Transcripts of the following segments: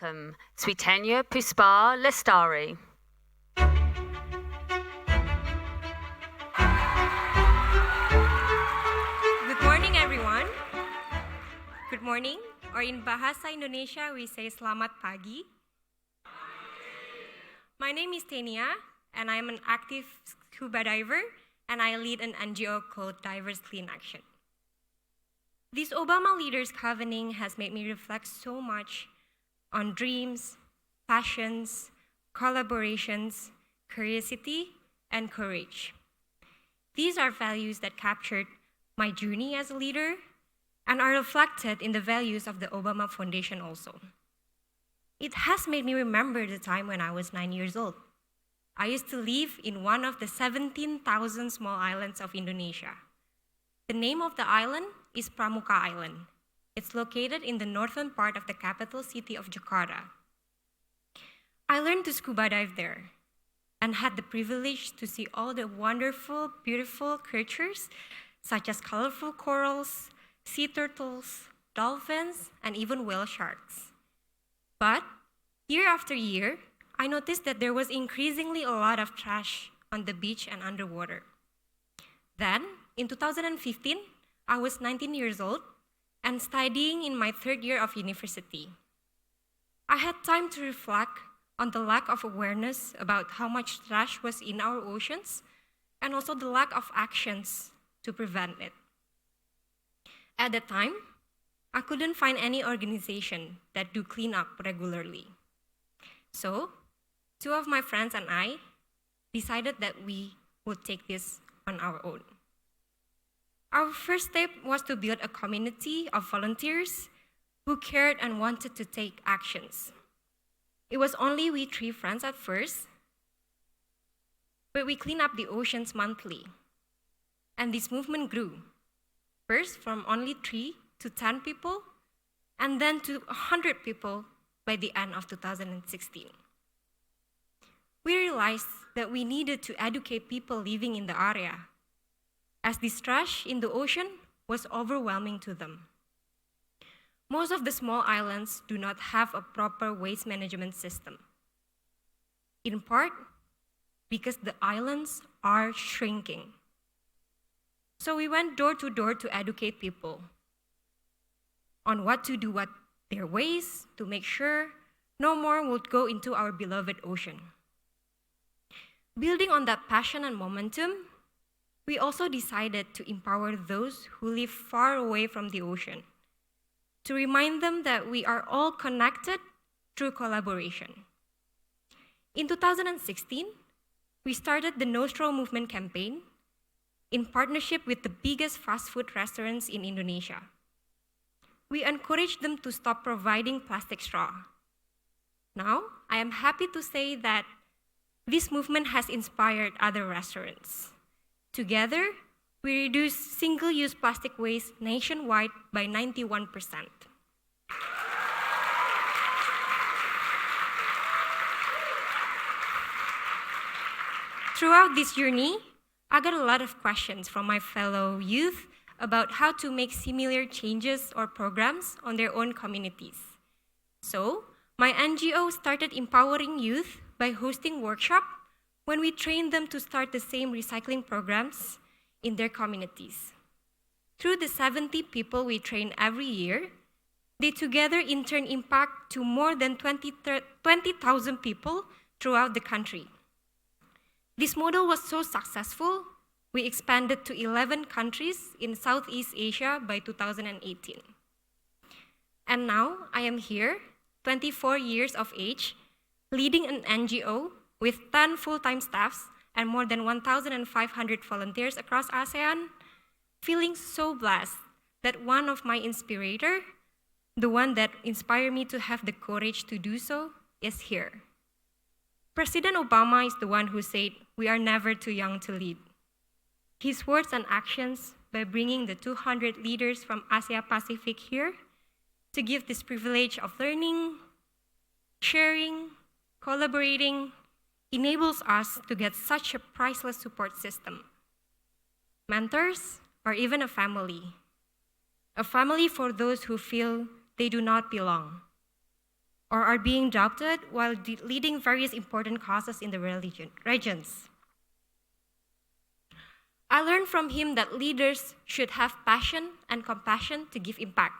Welcome, Sweetania Puspar Lestari. Good morning, everyone. Good morning, or in Bahasa Indonesia, we say Selamat Pagi. My name is Tania, and I am an active scuba diver, and I lead an NGO called Divers Clean Action. This Obama Leaders Covenant has made me reflect so much on dreams, passions, collaborations, curiosity, and courage. These are values that captured my journey as a leader and are reflected in the values of the Obama Foundation also. It has made me remember the time when I was 9 years old. I used to live in one of the 17,000 small islands of Indonesia. The name of the island is Pramuka Island. It's located in the northern part of the capital city of Jakarta. I learned to scuba dive there and had the privilege to see all the wonderful, beautiful creatures such as colorful corals, sea turtles, dolphins, and even whale sharks. But year after year, I noticed that there was increasingly a lot of trash on the beach and underwater. Then, in 2015, I was 19 years old and studying in my third year of university. I had time to reflect on the lack of awareness about how much trash was in our oceans and also the lack of actions to prevent it. At the time, I couldn't find any organization that do clean up regularly. So, two of my friends and I decided that we would take this on our own. Our first step was to build a community of volunteers who cared and wanted to take actions. It was only we three friends at first, but we cleaned up the oceans monthly. And this movement grew, first from only 3 to 10 people, and then to 100 people by the end of 2016. We realized that we needed to educate people living in the area, as this trash in the ocean was overwhelming to them. Most of the small islands do not have a proper waste management system, in part because the islands are shrinking. So we went door to door to educate people on what to do with their waste to make sure no more would go into our beloved ocean. Building on that passion and momentum, we also decided to empower those who live far away from the ocean, to remind them that we are all connected through collaboration. In 2016, we started the No Straw Movement campaign in partnership with the biggest fast food restaurants in Indonesia. We encouraged them to stop providing plastic straw. Now, I am happy to say that this movement has inspired other restaurants. Together, we reduced single-use plastic waste nationwide by 91%. Throughout this journey, I got a lot of questions from my fellow youth about how to make similar changes or programs on their own communities. So, my NGO started empowering youth by hosting workshops when we trained them to start the same recycling programs in their communities. Through the 70 people we train every year, they together in turn impact to more than 20,000 people throughout the country. This model was so successful, we expanded to 11 countries in Southeast Asia by 2018. And now I am here, 24 years of age, leading an NGO with 10 full-time staffs and more than 1,500 volunteers across ASEAN, feeling so blessed that one of my inspirators, the one that inspired me to have the courage to do so, is here. President Obama is the one who said, "We are never too young to lead." His words and actions by bringing the 200 leaders from Asia Pacific here to give this privilege of learning, sharing, collaborating, enables us to get such a priceless support system. Mentors, or even a family for those who feel they do not belong. or are being adopted while leading various important causes in the regions. I learned from him that leaders should have passion and compassion to give impact,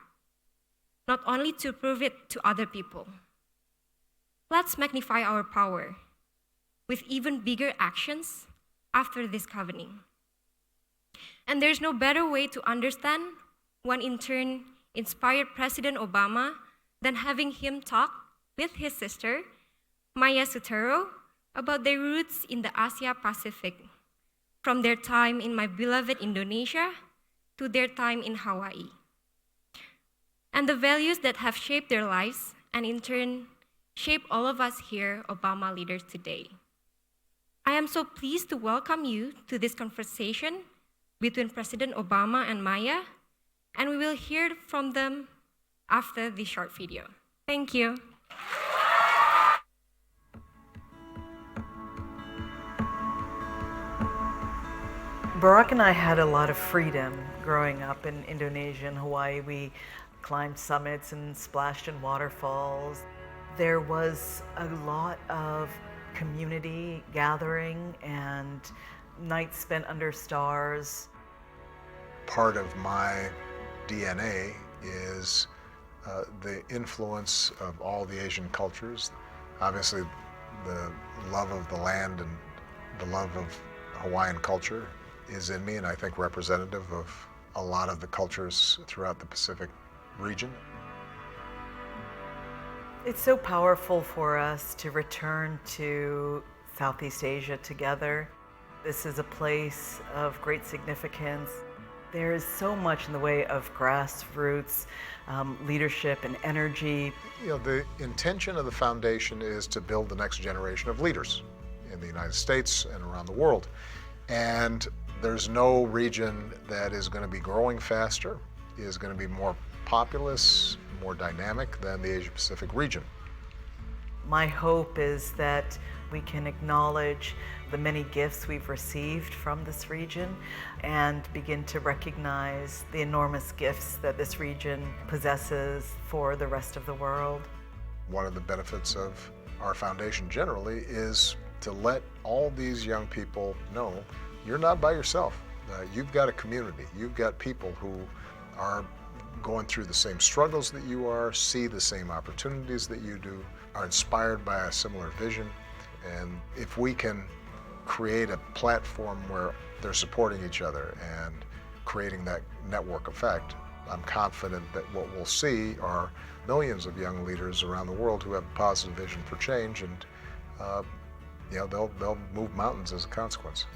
not only to prove it to other people. Let's magnify our power with even bigger actions after this covenant. And there's no better way to understand what in turn inspired President Obama than having him talk with his sister, Maya Sutero, about their roots in the Asia Pacific, from their time in my beloved Indonesia to their time in Hawaii, and the values that have shaped their lives and in turn shape all of us here, Obama leaders today. I am so pleased to welcome you to this conversation between President Obama and Maya, and we will hear from them after this short video. Thank you. Barack and I had a lot of freedom growing up in Indonesia and Hawaii. We climbed summits and splashed in waterfalls. There was a lot of community gathering and nights spent under stars. Part of my DNA is the influence of all the Asian cultures. Obviously, the love of the land and the love of Hawaiian culture is in me, and I think representative of a lot of the cultures throughout the Pacific region. It's so powerful for us to return to Southeast Asia together. This is a place of great significance. There is so much in the way of grassroots leadership and energy. You know, the intention of the foundation is to build the next generation of leaders in the United States and around the world. And there's no region that is going to be growing faster, is going to be more populous, more dynamic than the Asia-Pacific region. My hope is that we can acknowledge the many gifts we've received from this region and begin to recognize the enormous gifts that this region possesses for the rest of the world. One of the benefits of our foundation generally is to let all these young people know you're not by yourself. You've got a community. You've got people who are going through the same struggles that you are, see the same opportunities that you do, are inspired by a similar vision. And if we can create a platform where they're supporting each other and creating that network effect, I'm confident that what we'll see are millions of young leaders around the world who have a positive vision for change, and they'll move mountains as a consequence.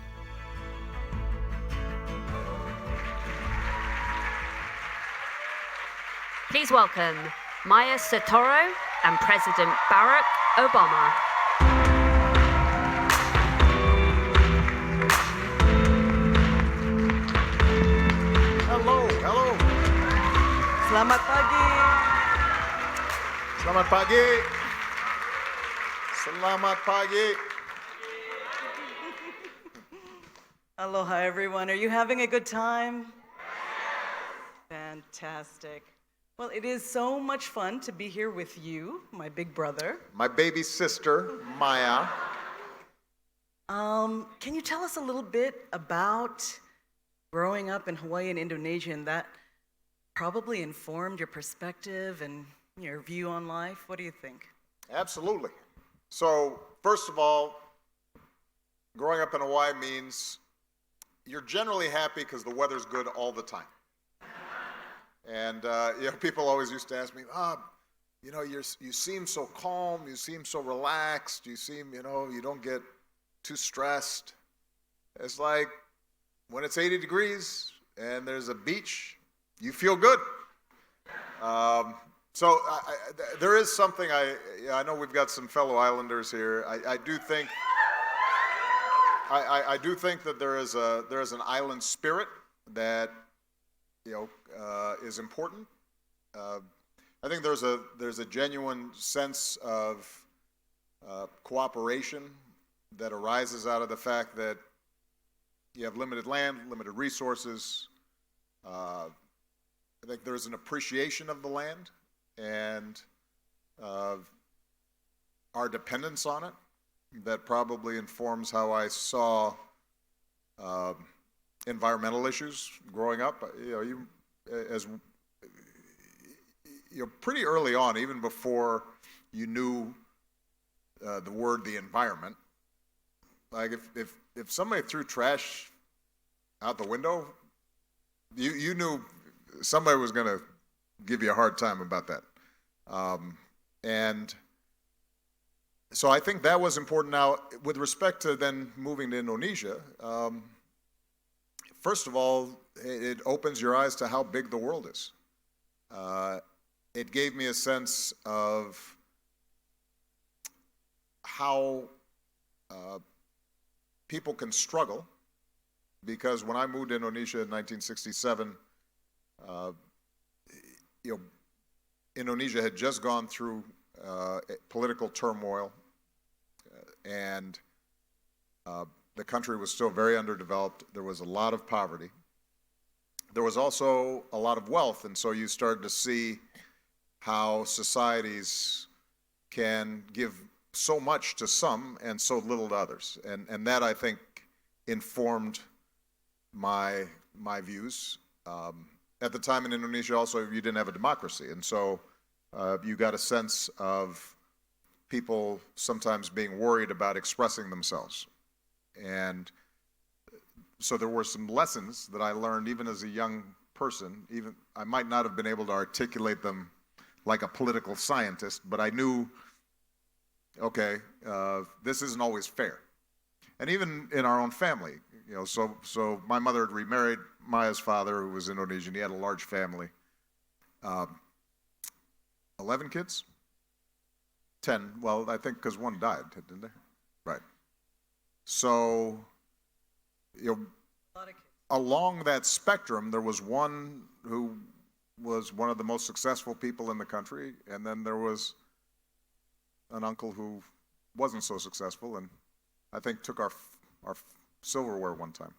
Please welcome Maya Sutero and President Barack Obama. Hello. Selamat pagi. Selamat pagi. Selamat pagi. Aloha, everyone. Are you having a good time? Fantastic. Well, it is so much fun to be here with you, my big brother. My baby sister, Maya. Can you tell us a little bit about growing up in Hawaii and Indonesia, and that probably informed your perspective and your view on life? What do you think? Absolutely. So, first of all, growing up in Hawaii means you're generally happy because the weather's good all the time. And people always used to ask me, you seem so calm, you seem so relaxed, you seem, you don't get too stressed. It's like when it's 80 degrees and there's a beach, you feel good. So there is something, I know we've got some fellow islanders here. I do think that there is an island spirit that is important. I think there's a genuine sense of cooperation that arises out of the fact that you have limited land, limited resources. I think there's an appreciation of the land, and our dependence on it that probably informs how I saw environmental issues growing up. Pretty early on, even before you knew the word the environment, like if somebody threw trash out the window, you knew somebody was going to give you a hard time about that. And so I think that was important. Now, with respect to then moving to Indonesia, first of all, it opens your eyes to how big the world is. It gave me a sense of how people can struggle, because when I moved to Indonesia in 1967, Indonesia had just gone through political turmoil, and the country was still very underdeveloped. There was a lot of poverty. There was also a lot of wealth, and so you started to see how societies can give so much to some and so little to others. And that, I think, informed my views. At the time in Indonesia also, you didn't have a democracy, and so you got a sense of people sometimes being worried about expressing themselves. And so there were some lessons that I learned even as a young person. Even I might not have been able to articulate them like a political scientist, but I knew, okay, this isn't always fair. And even in our own family, so my mother had remarried Maya's father, who was Indonesian. He had a large family. 11 kids? 10. Well, I think because one died, didn't they? Right. So, along that spectrum, there was one who was one of the most successful people in the country, and then there was an uncle who wasn't so successful, and I think took our silverware one time.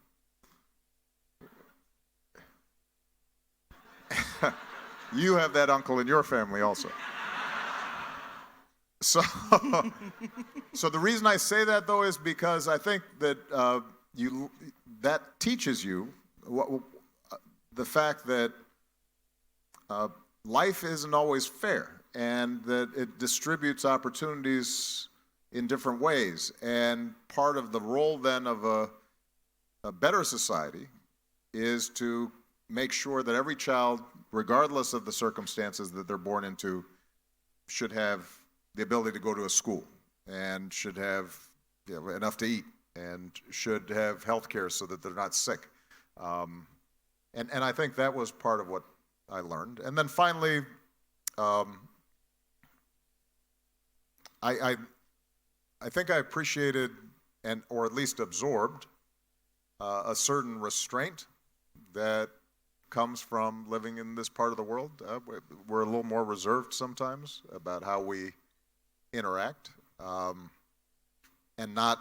You have that uncle in your family also. So the reason I say that, though, is because I think that that teaches you the fact that life isn't always fair, and that it distributes opportunities in different ways. And part of the role then of a better society is to make sure that every child, regardless of the circumstances that they're born into, should have the ability to go to a school, and should have enough to eat, and should have health care so that they're not sick. And I think that was part of what I learned. And then finally, I think I appreciated or at least absorbed a certain restraint that comes from living in this part of the world. We're a little more reserved sometimes about how we interact, and not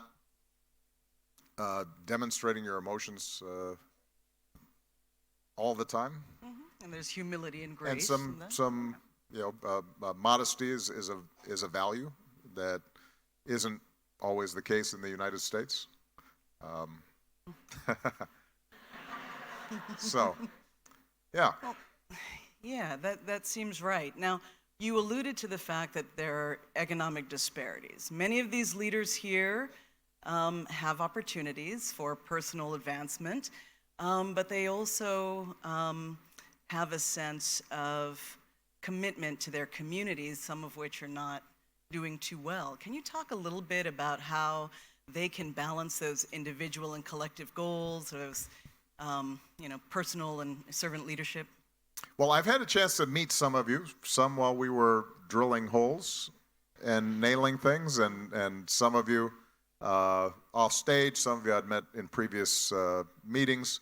demonstrating your emotions all the time. Mm-hmm. And there's humility and grace. And some modesty is a value that isn't always the case in the United States. So, yeah. Well, yeah, that seems right. Now, you alluded to the fact that there are economic disparities. Many of these leaders here have opportunities for personal advancement, but they also have a sense of commitment to their communities, some of which are not doing too well. Can you talk a little bit about how they can balance those individual and collective goals, those personal and servant leadership? Well, I've had a chance to meet some of you, some while we were drilling holes and nailing things, and some of you off stage, some of you I'd met in previous meetings.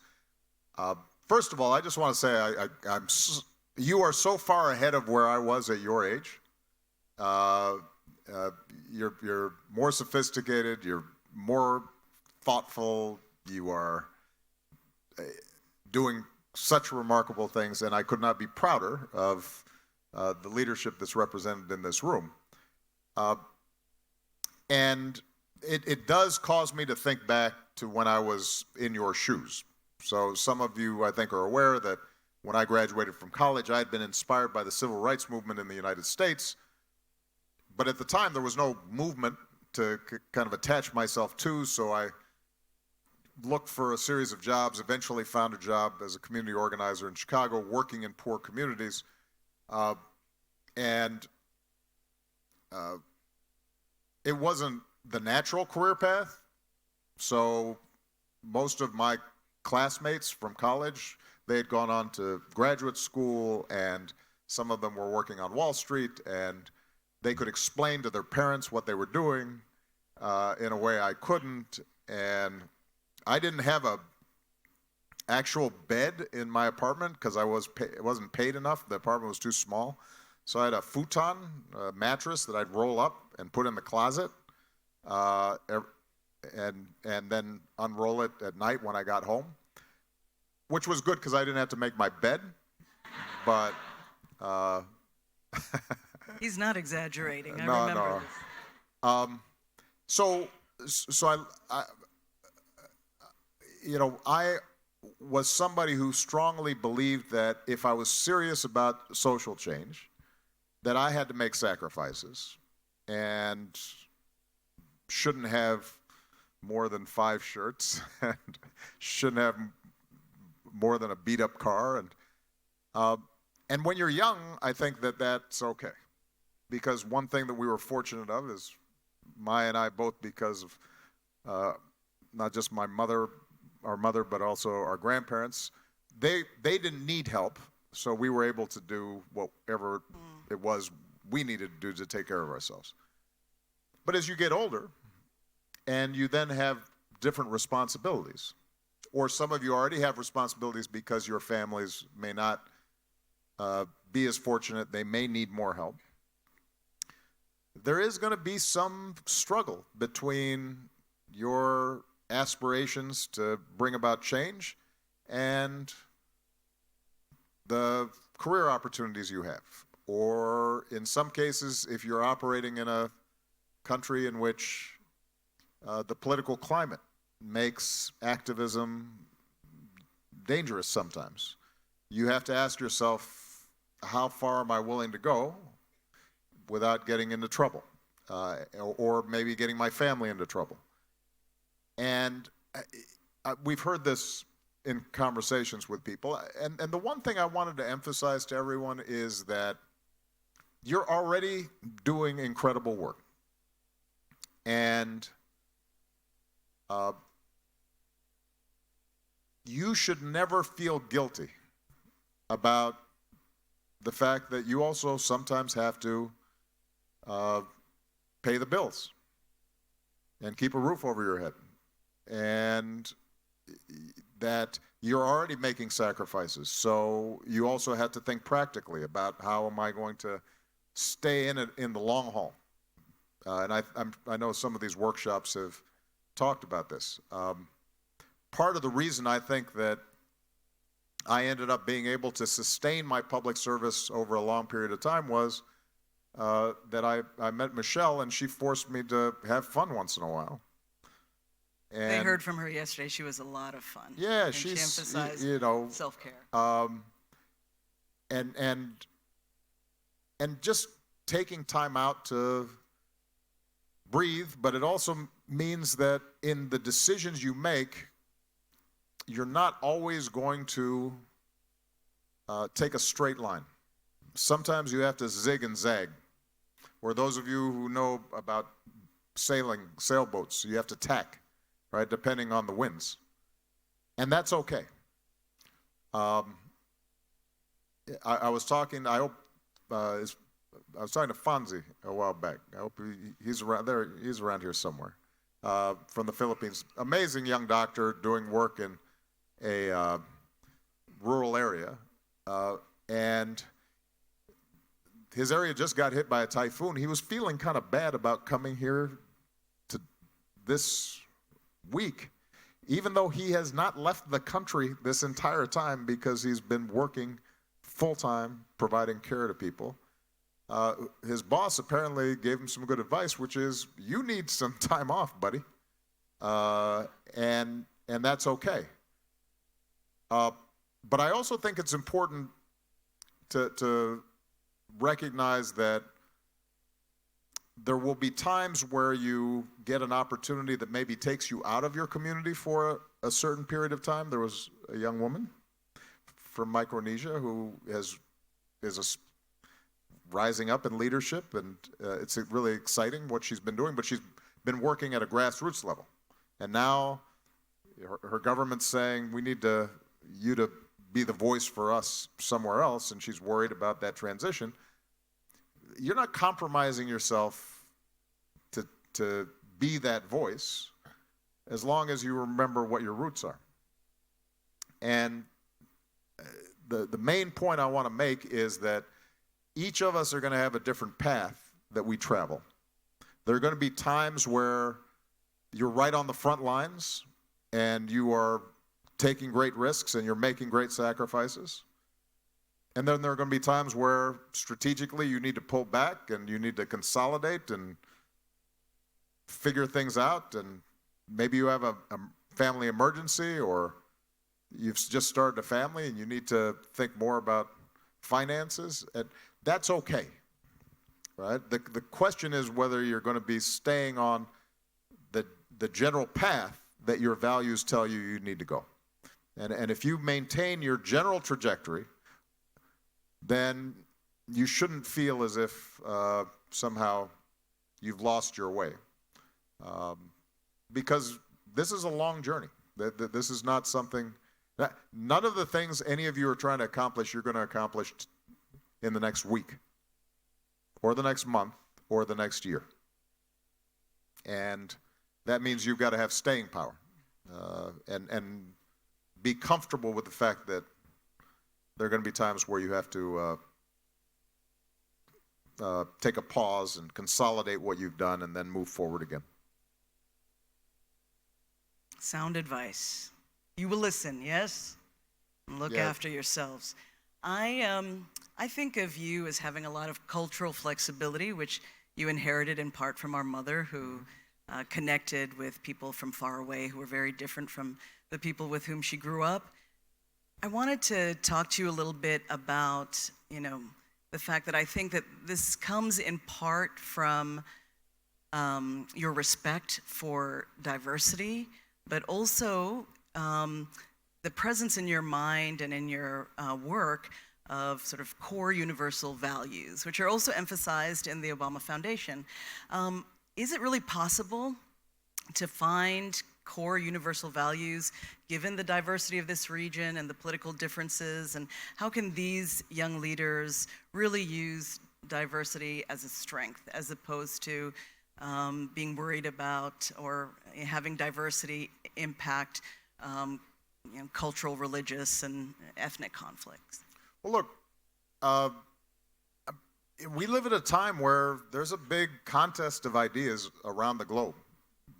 First of all, I just want to say you are so far ahead of where I was at your age. You're more sophisticated, you're more thoughtful, you are doing such remarkable things, and I could not be prouder of the leadership that's represented in this room. And it does cause me to think back to when I was in your shoes. So some of you, I think, are aware that when I graduated from college, I had been inspired by the civil rights movement in the United States. But at the time, there was no movement to kind of attach myself to, so I looked for a series of jobs, eventually found a job as a community organizer in Chicago, working in poor communities. And it wasn't the natural career path. So most of my classmates from college, they had gone on to graduate school, and some of them were working on Wall Street, and they could explain to their parents what they were doing in a way I couldn't. And I didn't have a actual bed in my apartment because it wasn't paid enough. The apartment was too small. So I had a futon, a mattress that I'd roll up and put in the closet, and then unroll it at night when I got home, which was good because I didn't have to make my bed. But He's not exaggerating. I no, remember no. this. So I was somebody who strongly believed that if I was serious about social change, that I had to make sacrifices and shouldn't have more than 5 shirts and shouldn't have more than a beat-up car. And when you're young, I think that that's okay. Because one thing that we were fortunate of is Maya and I both, because of not just our mother, but also our grandparents, they didn't need help, so we were able to do whatever it was we needed to do to take care of ourselves. But as you get older, and you then have different responsibilities, or some of you already have responsibilities because your families may not be as fortunate, they may need more help, there is going to be some struggle between your aspirations to bring about change and the career opportunities you have. Or in some cases, if you're operating in a country in which the political climate makes activism dangerous sometimes, you have to ask yourself, how far am I willing to go without getting into trouble, or maybe getting my family into trouble? And we've heard this in conversations with people. And the one thing I wanted to emphasize to everyone is that you're already doing incredible work. And you should never feel guilty about the fact that you also sometimes have to pay the bills and keep a roof over your head. And that you're already making sacrifices. So you also have to think practically about how am I going to stay in it in the long haul. And I know some of these workshops have talked about this. Part of the reason I think that I ended up being able to sustain my public service over a long period of time was that I met Michelle, and she forced me to have fun once in a while. And They heard from her yesterday. She was a lot of fun. Yeah, and she emphasized self-care. And just taking time out to breathe, but it also means that in the decisions you make, you're not always going to take a straight line. Sometimes you have to zig and zag. Or those of you who know about sailboats, you have to tack, right, depending on the winds. And that's okay. I was talking to Fonzie a while back. I hope he's around there. He's around here somewhere. From the Philippines. Amazing young doctor doing work in a rural area. And his area just got hit by a typhoon. He was feeling kind of bad about coming here to this week, even though he has not left the country this entire time because he's been working full-time, providing care to people. his boss apparently gave him some good advice, which is you need some time off, buddy, and that's okay. But I also think it's important to recognize that there will be times where you get an opportunity that maybe takes you out of your community for a certain period of time. There was a young woman from Micronesia who is rising up in leadership, and it's really exciting what she's been doing, but she's been working at a grassroots level. And now her government's saying, we need you to be the voice for us somewhere else, and she's worried about that transition. You're not compromising yourself to be that voice as long as you remember what your roots are. And the main point I want to make is that each of us are going to have a different path that we travel. There are going to be times where you're right on the front lines and you are taking great risks and you're making great sacrifices. And then there are going to be times where strategically you need to pull back and you need to consolidate and figure things out. And maybe you have a family emergency, or you've just started a family and you need to think more about finances. And that's okay, right? The question is whether you're going to be staying on the general path that your values tell you need to go. And if you maintain your general trajectory, then you shouldn't feel as if somehow you've lost your way. Because this is a long journey. This is not something, none of the things any of you are trying to accomplish, you're going to accomplish in the next week, or the next month, or the next year. And that means you've got to have staying power, and be comfortable with the fact that there are going to be times where you have to take a pause and consolidate what you've done and then move forward again. Sound advice. You will listen, yes? And look Yeah. after yourselves. I think of you as having a lot of cultural flexibility, which you inherited in part from our mother, who connected with people from far away who were very different from the people with whom she grew up. I wanted to talk to you a little bit about, the fact that I think that this comes in part from your respect for diversity, but also the presence in your mind and in your work of sort of core universal values, which are also emphasized in the Obama Foundation. Is it really possible to find core universal values given the diversity of this region and the political differences? And how can these young leaders really use diversity as a strength as opposed to being worried about or having diversity impact cultural, religious, and ethnic conflicts? Well, look, we live at a time where there's a big contest of ideas around the globe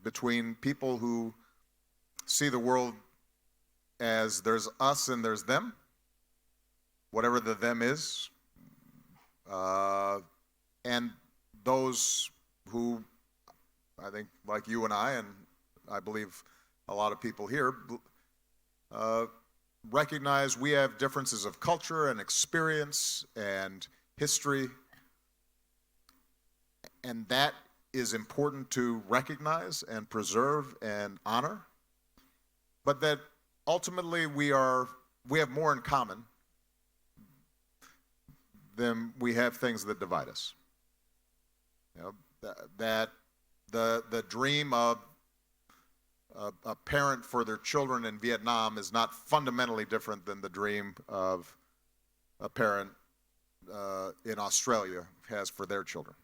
between people who see the world as there's us and there's them, whatever the them is, and those who, I think, like you and I believe a lot of people here, recognize we have differences of culture and experience and history, and that is important to recognize and preserve and honor, but that ultimately we have more in common than we have things that divide us. That the dream of a parent for their children in Vietnam is not fundamentally different than the dream of a parent in Australia has for their children,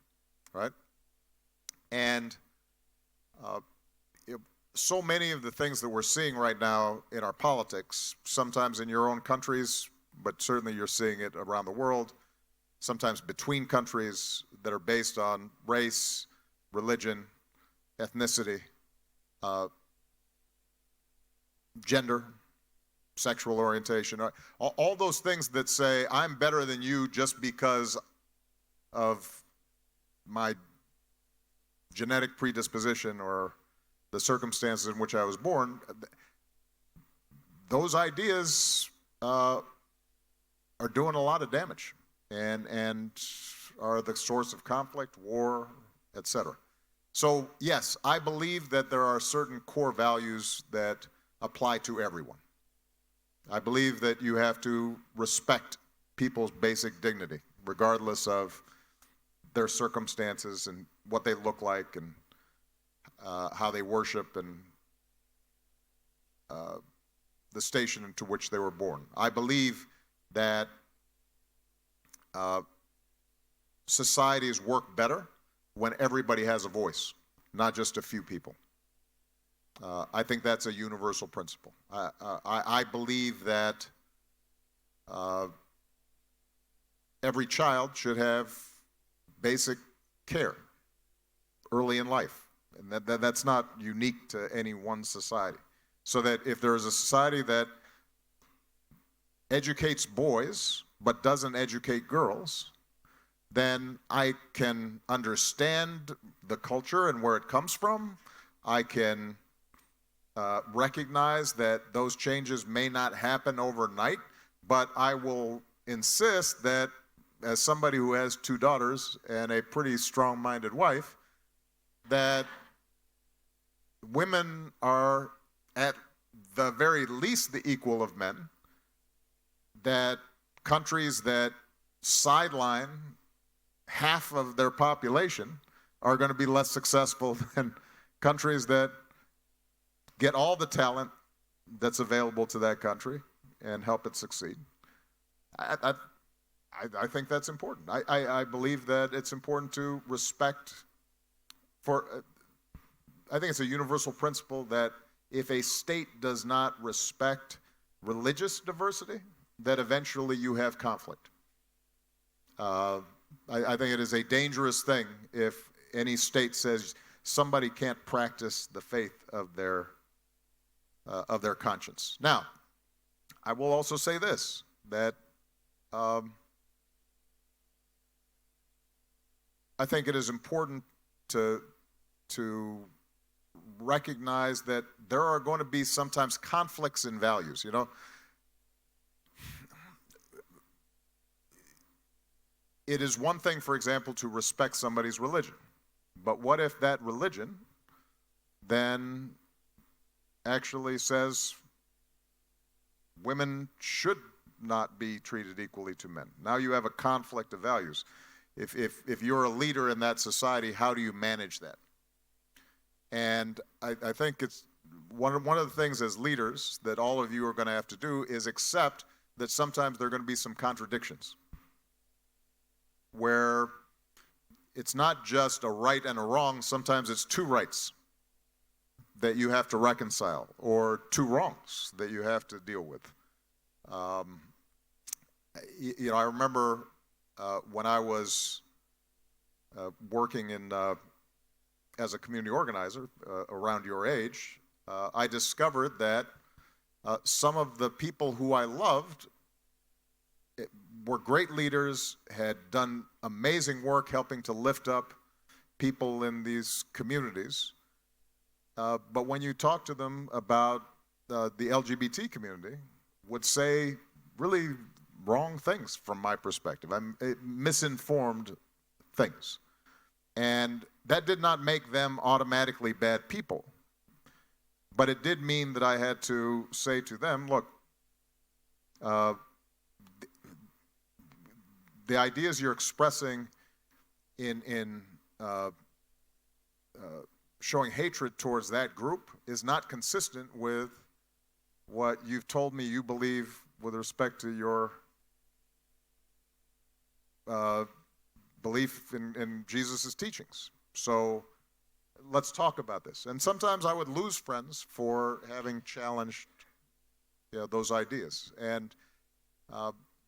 right? And so many of the things that we're seeing right now in our politics, sometimes in your own countries, but certainly you're seeing it around the world, sometimes between countries, that are based on race, religion, ethnicity, gender, sexual orientation, all those things that say, I'm better than you just because of my genetic predisposition or the circumstances in which I was born, those ideas are doing a lot of damage and are the source of conflict, war, etc. So yes, I believe that there are certain core values that apply to everyone. I believe that you have to respect people's basic dignity, regardless of their circumstances and what they look like and how they worship and the station into which they were born. I believe that societies work better when everybody has a voice, not just a few people. I think that's a universal principle. I believe that every child should have basic care early in life, and that's not unique to any one society. So that if there is a society that educates boys but doesn't educate girls, then I can understand the culture and where it comes from. I can recognize that those changes may not happen overnight, but I will insist that as somebody who has 2 daughters and a pretty strong-minded wife, that women are at the very least the equal of men, that countries that sideline half of their population are going to be less successful than countries that get all the talent that's available to that country and help it succeed. I think that's important. I believe that it's important to respect I think it's a universal principle that if a state does not respect religious diversity, that eventually you have conflict. I think it is a dangerous thing if any state says somebody can't practice the faith of their conscience. Now, I will also say this, that I think it is important to recognize that there are going to be sometimes conflicts in values. You know, it is one thing, for example, to respect somebody's religion, but what if that religion then actually says women should not be treated equally to men? Now you have a conflict of values. If you're a leader in that society, how do you manage that? And I think it's one of the things as leaders that all of you are going to have to do is accept that sometimes there are going to be some contradictions where it's not just a right and a wrong, sometimes it's 2 rights that you have to reconcile, or 2 wrongs that you have to deal with. You know, I remember when I was working in as a community organizer around your age, I discovered that some of the people who I loved were great leaders, had done amazing work helping to lift up people in these communities. But when you talk to them about the LGBT community, would say really wrong things from my perspective. Misinformed things. And that did not make them automatically bad people. But it did mean that I had to say to them, look, the ideas you're expressing in showing hatred towards that group is not consistent with what you've told me you believe with respect to your belief in Jesus' teachings. So let's talk about this. And sometimes I would lose friends for having challenged those ideas. And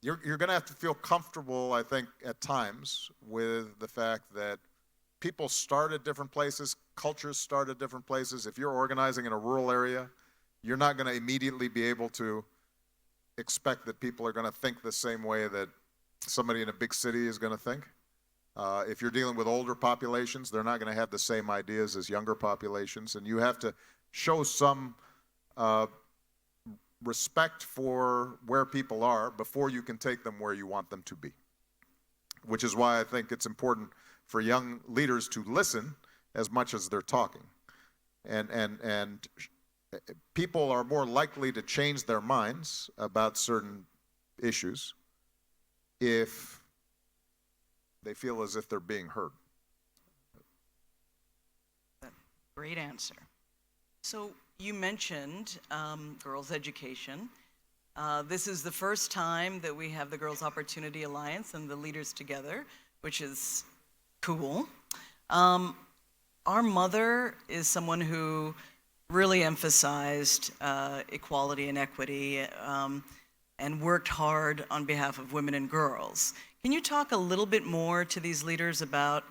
you're going to have to feel comfortable, I think, at times with the fact that people start at different places, cultures start at different places. If you're organizing in a rural area, you're not going to immediately be able to expect that people are going to think the same way that somebody in a big city is going to think. If you're dealing with older populations, they're not going to have the same ideas as younger populations, and you have to show some respect for where people are before you can take them where you want them to be. Which is why I think it's important for young leaders to listen as much as they're talking. And people are more likely to change their minds about certain issues if they feel as if they're being heard. Great answer. So you mentioned girls' education. This is the first time that we have the Girls' Opportunity Alliance and the leaders together, which is cool. Our mother is someone who really emphasized equality and equity and worked hard on behalf of women and girls. Can you talk a little bit more to these leaders about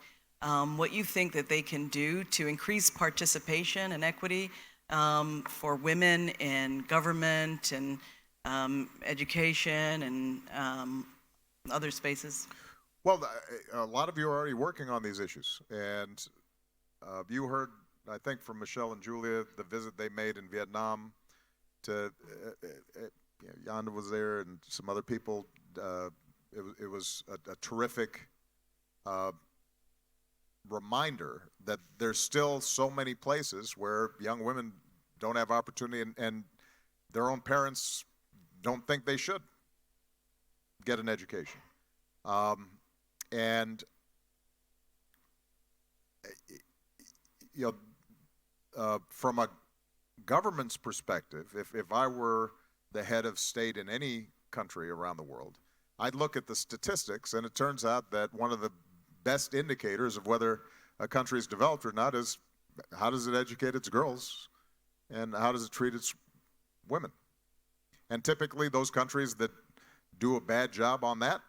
what you think that they can do to increase participation and equity for women in government and education and other spaces? Well, a lot of you are already working on these issues, and you heard, I think, from Michelle and Julia, the visit they made in Vietnam to, Yanda was there and some other people. It was a terrific reminder that there's still so many places where young women don't have opportunity, and their own parents don't think they should get an education. And from a government's perspective, if I were the head of state in any country around the world, I'd look at the statistics, and it turns out that one of the best indicators of whether a country is developed or not is how does it educate its girls and how does it treat its women. And typically those countries that do a bad job on that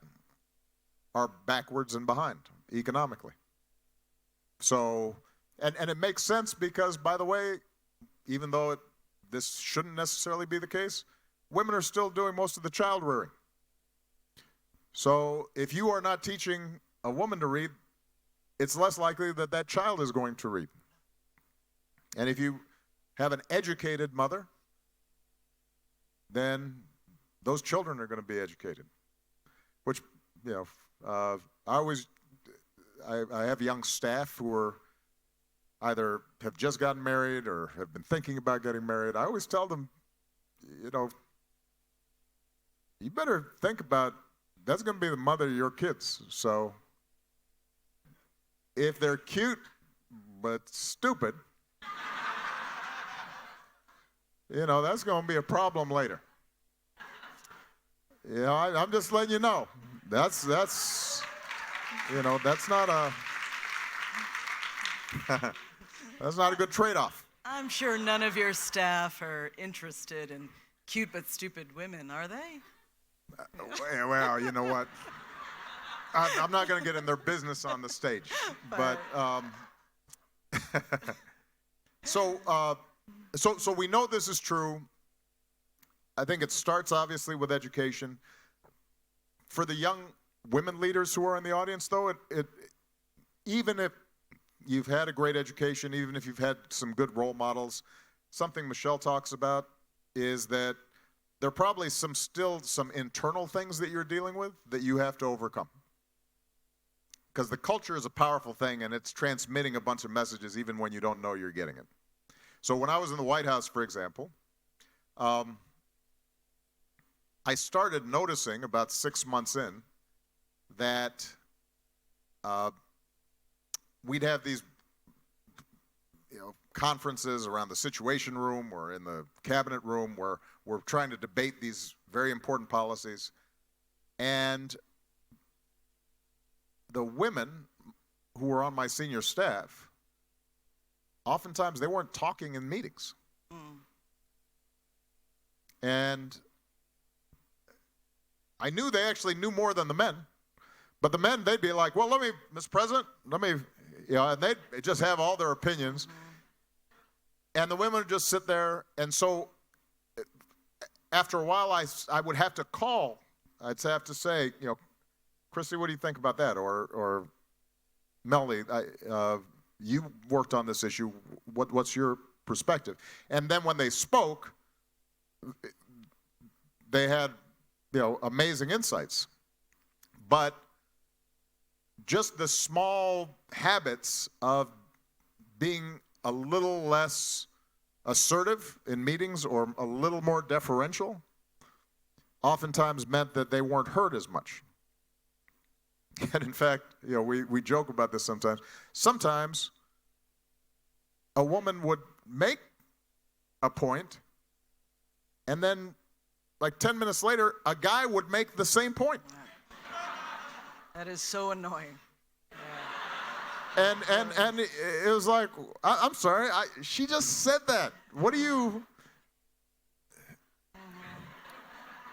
are backwards and behind economically. So, and it makes sense because, by the way, even though this shouldn't necessarily be the case, women are still doing most of the child rearing. So if you are not teaching a woman to read, it's less likely that that child is going to read. And if you have an educated mother, then those children are going to be educated. Which, I have young staff who are either have just gotten married or have been thinking about getting married. I always tell them, you better think about, that's going to be the mother of your kids. So if they're cute but stupid, that's going to be a problem later. I'm just letting you know. That's not a that's not a good trade-off. I'm sure none of your staff are interested in cute but stupid women, are they? Well, you know what? I'm not going to get in their business on the stage. But so we know this is true. I think it starts obviously with education. For the young women leaders who are in the audience, though, even if you've had a great education, even if you've had some good role models, something Michelle talks about is that there are probably still some internal things that you're dealing with that you have to overcome. Because the culture is a powerful thing, and it's transmitting a bunch of messages even when you don't know you're getting it. So when I was in the White House, for example, I started noticing about 6 months in that we'd have these conferences around the Situation Room or in the Cabinet Room where we're trying to debate these very important policies. And the women who were on my senior staff, oftentimes they weren't talking in meetings. And I knew they actually knew more than the men. But the men, they'd be like, well, Mr. President, and they'd just have all their opinions. And the women would just sit there. And so after a while, I would have to call. I'd have to say, Christy, what do you think about that? Or Melanie, you worked on this issue. What's your perspective? And then when they spoke, they had, amazing insights. But just the small habits of being a little less assertive in meetings or a little more deferential oftentimes meant that they weren't heard as much. And in fact, we joke about this sometimes. Sometimes a woman would make a point, and then like 10 minutes later, a guy would make the same point. That is so annoying. And it was like, I'm sorry, she just said that. What do you?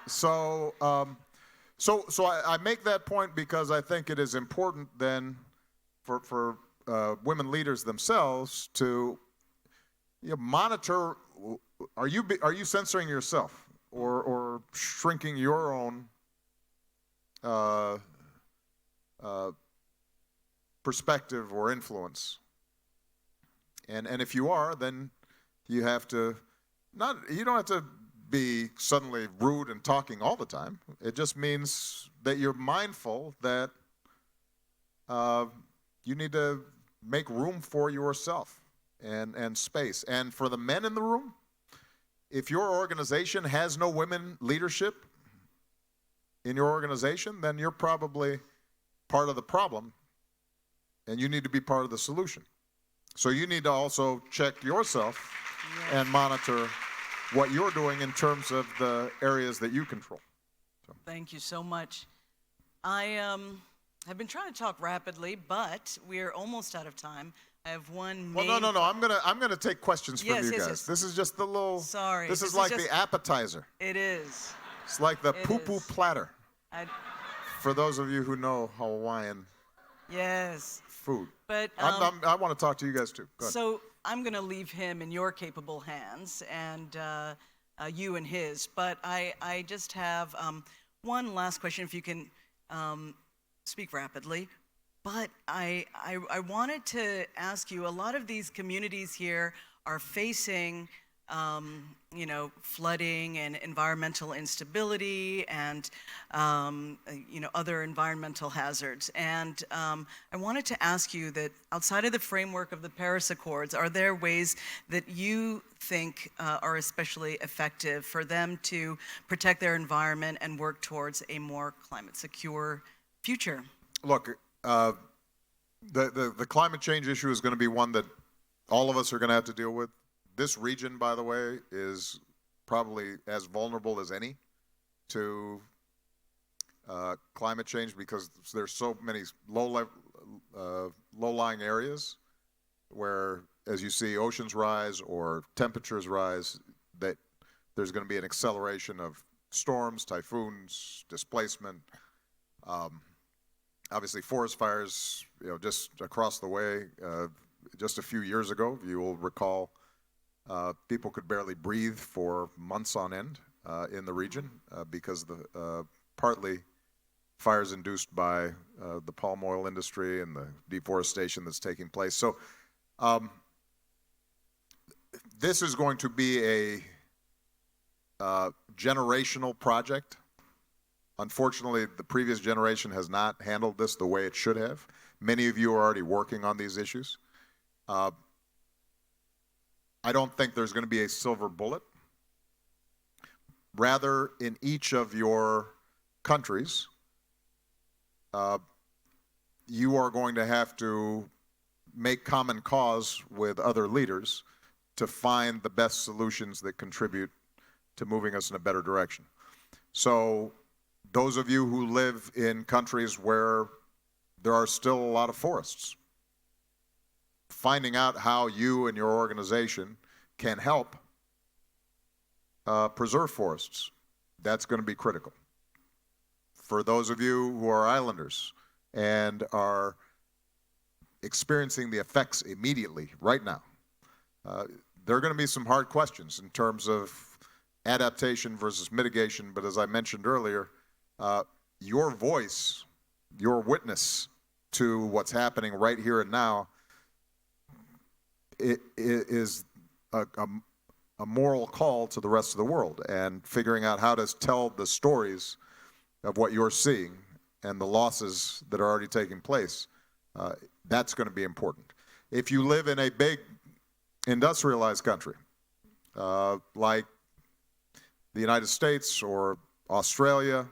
So I make that point because I think it is important then for women leaders themselves to monitor. Are you censoring yourself or shrinking your own perspective or influence? And if you are, then you have to you don't have to be suddenly rude and talking all the time. It just means that you're mindful that you need to make room for yourself and space. And for the men in the room, if your organization has no women leadership in your organization, then you're probably part of the problem, and you need to be part of the solution. So you need to also check yourself and monitor what you're doing in terms of the areas that you control. So. Thank you so much. I have been trying to talk rapidly, but we're almost out of time. I have one main... Well, no. I'm gonna take questions from you guys. Yes. This is just the little... Sorry. This is like the appetizer. It is. It's like the poo-poo platter. For those of you who know Hawaiian food. But I want to talk to you guys too. Go ahead. So I'm going to leave him in your capable hands, and you in his. But I just have one last question, if you can speak rapidly. But I wanted to ask you, a lot of these communities here are facing flooding and environmental instability and, other environmental hazards. And I wanted to ask you that outside of the framework of the Paris Accords, are there ways that you think are especially effective for them to protect their environment and work towards a more climate secure future? Look, the climate change issue is going to be one that all of us are going to have to deal with. This region, by the way, is probably as vulnerable as any to climate change because there's so many low-lying areas where, as you see, oceans rise or temperatures rise, that there's going to be an acceleration of storms, typhoons, displacement. Obviously, forest fires, just across the way. Just a few years ago, you will recall, people could barely breathe for months on end in the region because of the partly fires induced by the palm oil industry and the deforestation that's taking place. So this is going to be a generational project. Unfortunately, the previous generation has not handled this the way it should have. Many of you are already working on these issues. I don't think there's going to be a silver bullet. Rather, in each of your countries, you are going to have to make common cause with other leaders to find the best solutions that contribute to moving us in a better direction. So those of you who live in countries where there are still a lot of forests, finding out how you and your organization can help preserve forests, that's going to be critical. For those of you who are islanders and are experiencing the effects immediately, right now, there are going to be some hard questions in terms of adaptation versus mitigation, but as I mentioned earlier, your voice, your witness to what's happening right here and now, it is a moral call to the rest of the world, and figuring out how to tell the stories of what you're seeing and the losses that are already taking place. That's going to be important. If you live in a big industrialized country like the United States or Australia,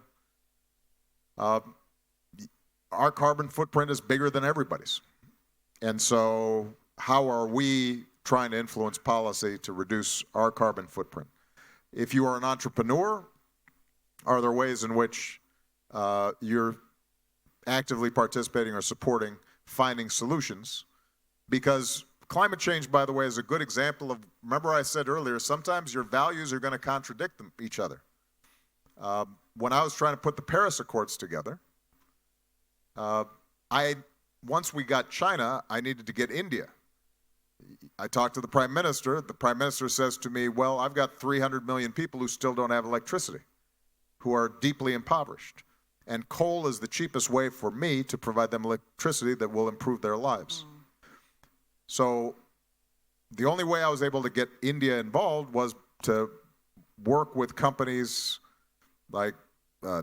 our carbon footprint is bigger than everybody's. And so how are we trying to influence policy to reduce our carbon footprint? If you are an entrepreneur, are there ways in which you're actively participating or supporting finding solutions? Because climate change, by the way, is a good example of, remember I said earlier, sometimes your values are going to contradict each other. When I was trying to put the Paris Accords together, once we got China, I needed to get India. I talked to the Prime Minister. The Prime Minister says to me, well, I've got 300 million people who still don't have electricity, who are deeply impoverished. And coal is the cheapest way for me to provide them electricity that will improve their lives. So the only way I was able to get India involved was to work with companies like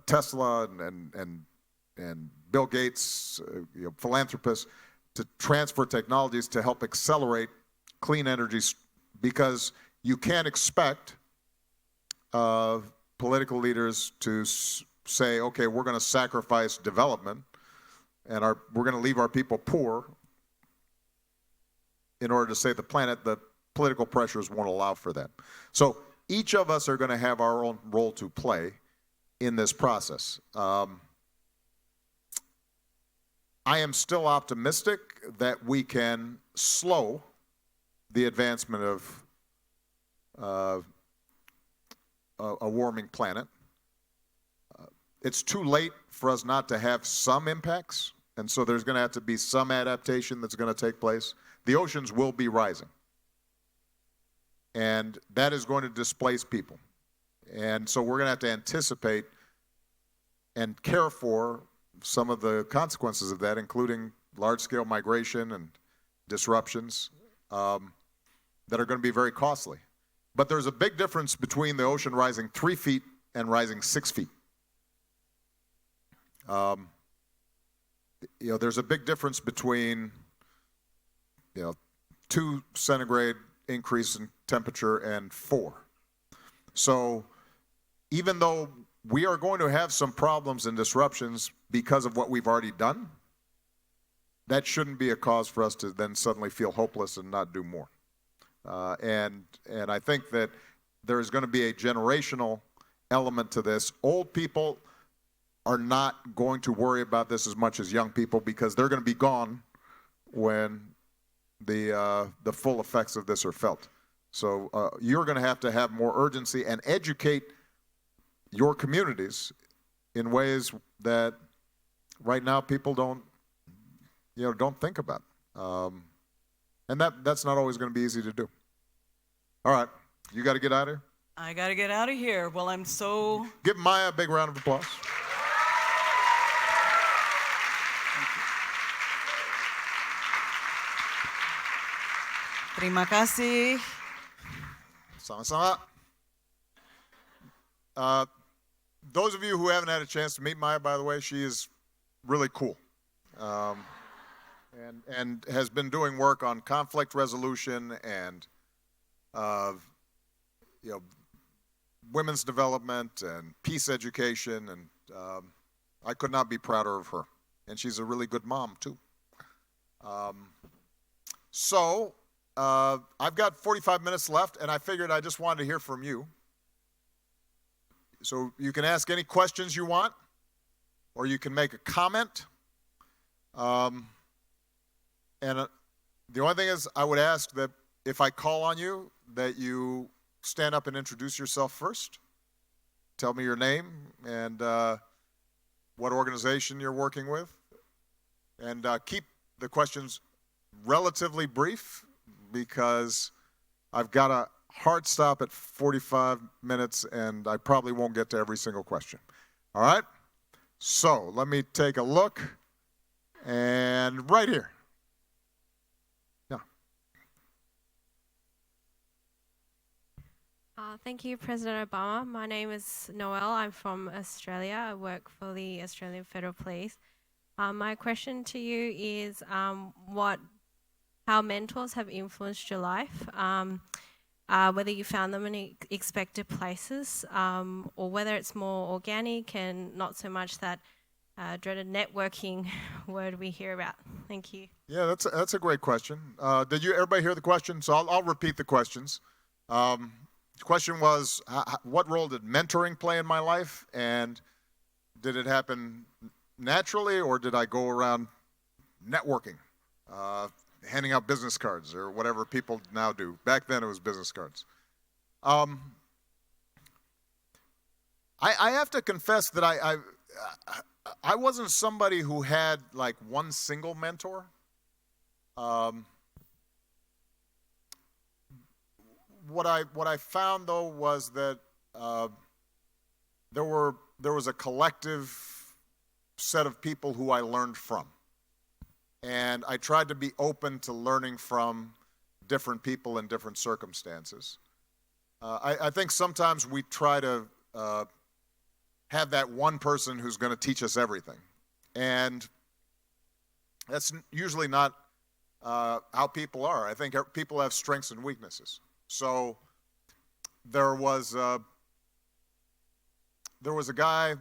Tesla and Bill Gates, philanthropists, to transfer technologies to help accelerate clean energy, because you can't expect political leaders to say, okay, we're going to sacrifice development and we're going to leave our people poor in order to save the planet. The political pressures won't allow for that. So each of us are going to have our own role to play in this process. I am still optimistic that we can slow the advancement of a warming planet. It's too late for us not to have some impacts, and so there's going to have to be some adaptation that's going to take place. The oceans will be rising, and that is going to displace people. And so we're going to have to anticipate and care for some of the consequences of that, including large-scale migration and disruptions that are going to be very costly. But there's a big difference between the ocean rising 3 feet and rising 6 feet. There's a big difference between 2 centigrade increase in temperature and 4. So even though we are going to have some problems and disruptions because of what we've already done, that shouldn't be a cause for us to then suddenly feel hopeless and not do more. And I think that there's going to be a generational element to this. Old people are not going to worry about this as much as young people, because they're going to be gone when the full effects of this are felt. So you're going to have more urgency and educate your communities in ways that right now people don't think about. And that's not always going to be easy to do. All right, you got to get out of here? I got to get out of here. Well, I'm so... Give Maya a big round of applause. Terima kasih. Sama-sama. Those of you who haven't had a chance to meet Maya, by the way, she is really cool. And has been doing work on conflict resolution and women's development and peace education, and I could not be prouder of her. And she's a really good mom too. So I've got 45 minutes left, and I figured I just wanted to hear from you. So you can ask any questions you want, or you can make a comment. And the only thing is, I would ask that if I call on you, that you stand up and introduce yourself first. Tell me your name and what organization you're working with. And keep the questions relatively brief, because I've got a hard stop at 45 minutes, and I probably won't get to every single question. All right? So let me take a look. And right here. Yeah. Thank you, President Obama. My name is Noelle. I'm from Australia. I work for the Australian Federal Police. My question to you is how mentors have influenced your life, whether you found them in expected places, or whether it's more organic and not so much that dreaded networking word we hear about. Thank you. Yeah, that's a great question. Did everybody hear the question? So I'll repeat the questions. The question was, what role did mentoring play in my life, and did it happen naturally, or did I go around networking, handing out business cards or whatever people now do? Back then it was business cards. I have to confess that I wasn't somebody who had like one single mentor. What I found though was that there was a collective set of people who I learned from, and I tried to be open to learning from different people in different circumstances. I think sometimes we try to have that one person who's going to teach us everything, and that's usually not how people are. I think people have strengths and weaknesses. So there was a guy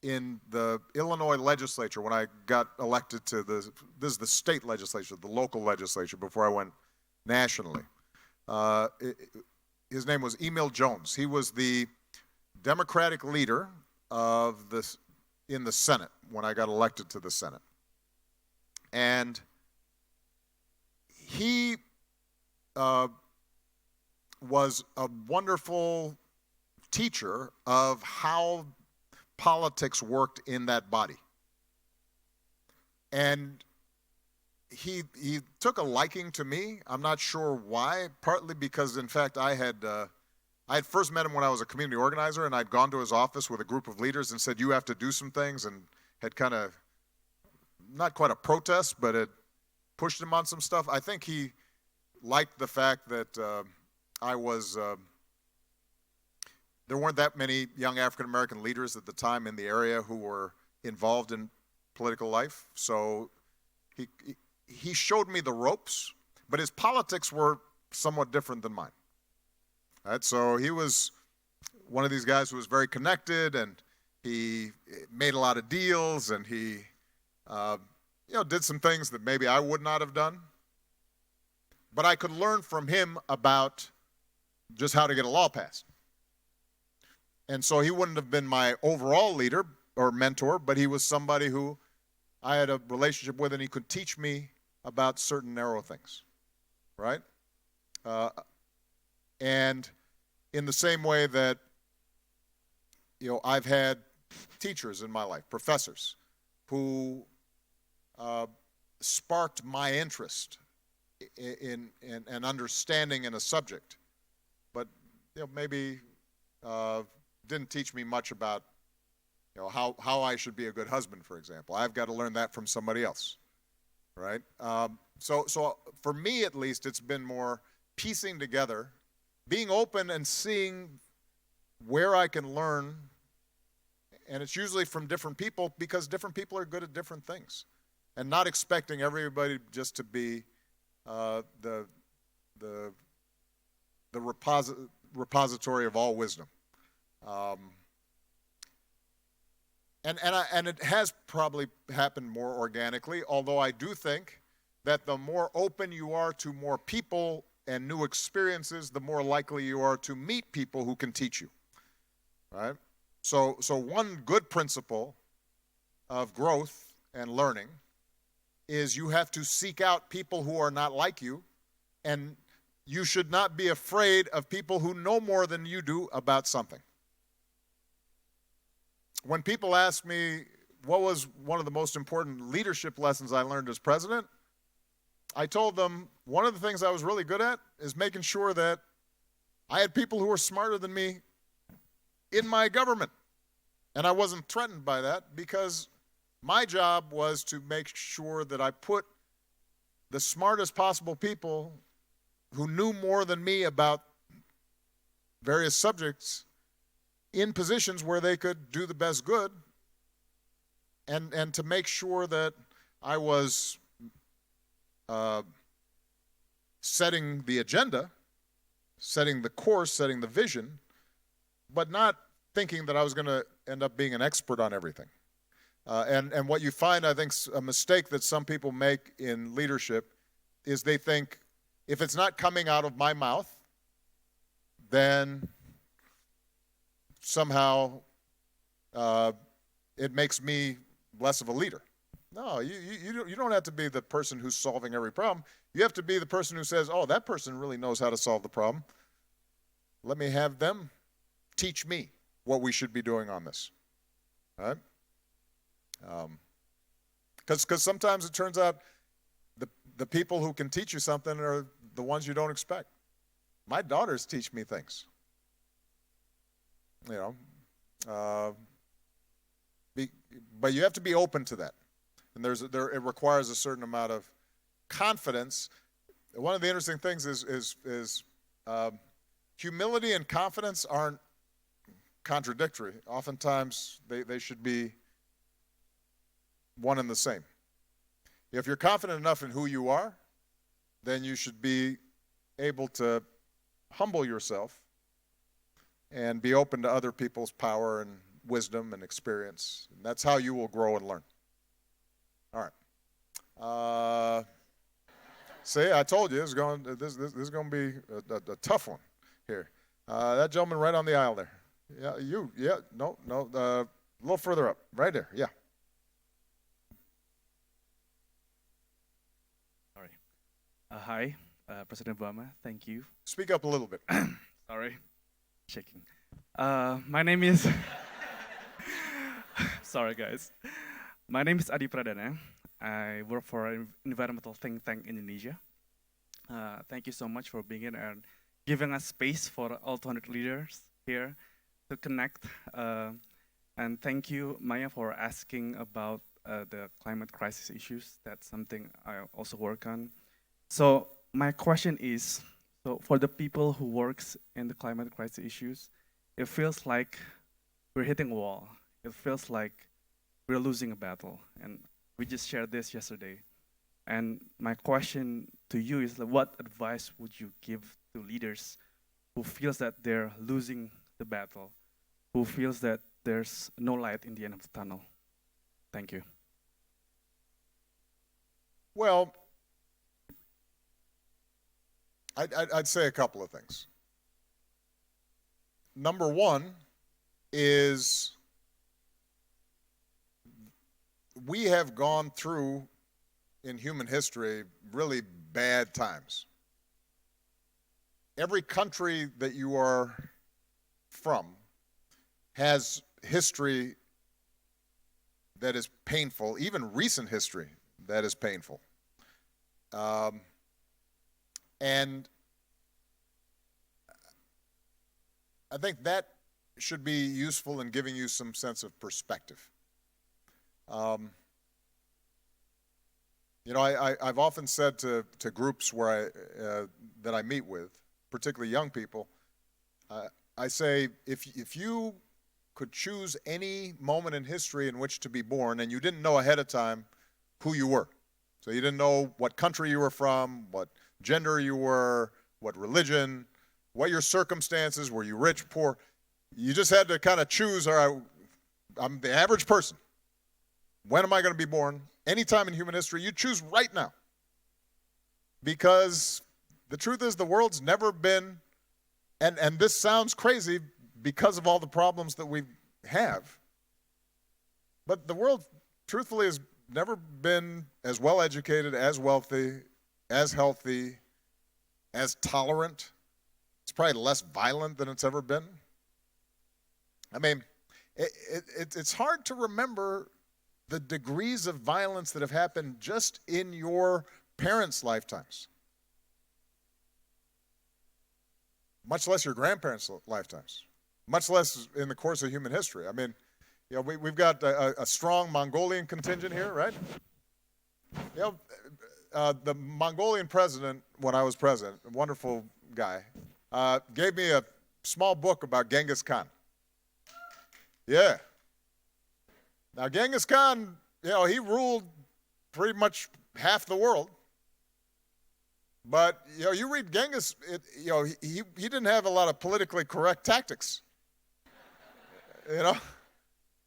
in the Illinois legislature when I got elected to this is the state legislature, the local legislature, before I went nationally. His name was Emil Jones. He was the Democratic leader in the Senate when I got elected to the Senate. And he was a wonderful teacher of how politics worked in that body. And he took a liking to me. I'm not sure why, partly because, in fact, I had first met him when I was a community organizer, and I'd gone to his office with a group of leaders and said, you have to do some things, and had kind of, not quite a protest, but it pushed him on some stuff. I think he liked the fact that there weren't that many young African-American leaders at the time in the area who were involved in political life. So he showed me the ropes, but his politics were somewhat different than mine. Right? So he was one of these guys who was very connected, and he made a lot of deals, and he did some things that maybe I would not have done. But I could learn from him about just how to get a law passed. And so he wouldn't have been my overall leader or mentor, but he was somebody who I had a relationship with, and he could teach me about certain narrow things, right? And in the same way that, I've had teachers in my life, professors, who sparked my interest in an understanding in a subject, but maybe didn't teach me much about how I should be a good husband, for example. I've got to learn that from somebody else, right? So for me at least, it's been more piecing together, being open and seeing where I can learn, and it's usually from different people because different people are good at different things, and not expecting everybody just to be the repository of all wisdom. And it has probably happened more organically, although I do think that the more open you are to more people and new experiences, the more likely you are to meet people who can teach you, right? So one good principle of growth and learning is you have to seek out people who are not like you, and you should not be afraid of people who know more than you do about something. When people ask me what was one of the most important leadership lessons I learned as president, I told them one of the things I was really good at is making sure that I had people who were smarter than me in my government. And I wasn't threatened by that because my job was to make sure that I put the smartest possible people who knew more than me about various subjects in positions where they could do the best good, and to make sure that I was setting the agenda, setting the course, setting the vision, but not thinking that I was going to end up being an expert on everything. And what you find, I think, a mistake that some people make in leadership is they think, if it's not coming out of my mouth, then somehow it makes me less of a leader. No, you don't have to be the person who's solving every problem. You have to be the person who says, oh, that person really knows how to solve the problem. Let me have them teach me what we should be doing on this. All right? Because sometimes it turns out the people who can teach you something are the ones you don't expect. My daughters teach me things. You know, but you have to be open to that, and it requires a certain amount of confidence. One of the interesting things is humility and confidence aren't contradictory. Oftentimes they should be one and the same. If you're confident enough in who you are, then you should be able to humble yourself and be open to other people's power and wisdom and experience. And that's how you will grow and learn. All right. See, I told you this is going to be a tough one here. That gentleman right on the aisle there. Yeah, no, a little further up, right there, yeah. Sorry. Hi, President Obama, thank you. Speak up a little bit. Sorry, shaking. My name is, sorry guys. My name is Adi Pradana. I work for an environmental think tank in Indonesia. Thank you so much for being here and giving us space for all 200 leaders here to connect. And thank you, Maya, for asking about the climate crisis issues. That's something I also work on. So my question is, so for the people who works in the climate crisis issues, it feels like we're hitting a wall. It feels like we're losing a battle. And we just shared this yesterday. And my question to you is, what advice would you give to leaders who feels that they're losing the battle, who feels that there's no light in the end of the tunnel? Thank you. Well, I'd say a couple of things. Number one is we have gone through, in human history, really bad times. Every country that you are from has history that is painful, even recent history that is painful. And I think that should be useful in giving you some sense of perspective. You know, I've often said to groups where that I meet with, particularly young people, I say, if you could choose any moment in history in which to be born and you didn't know ahead of time who you were, so you didn't know what country you were from, what gender you were, what religion, what your circumstances, were you rich, poor, you just had to kind of choose, all right, I'm the average person. When am I going to be born? Anytime in human history, you choose right now. Because the truth is the world's never been, and this sounds crazy because of all the problems that we have, but the world, truthfully, has never been as well educated, as wealthy, as healthy, as tolerant. It's probably less violent than it's ever been. I mean, it's hard to remember the degrees of violence that have happened just in your parents' lifetimes, much less your grandparents' lifetimes, much less in the course of human history. I mean, You know, we've got a strong Mongolian contingent here, right? You know, the Mongolian president, when I was president, a wonderful guy, gave me a small book about Genghis Khan. Yeah. Now, Genghis Khan, you know, he ruled pretty much half the world. But, you know, you read Genghis, you know, he didn't have a lot of politically correct tactics. You know?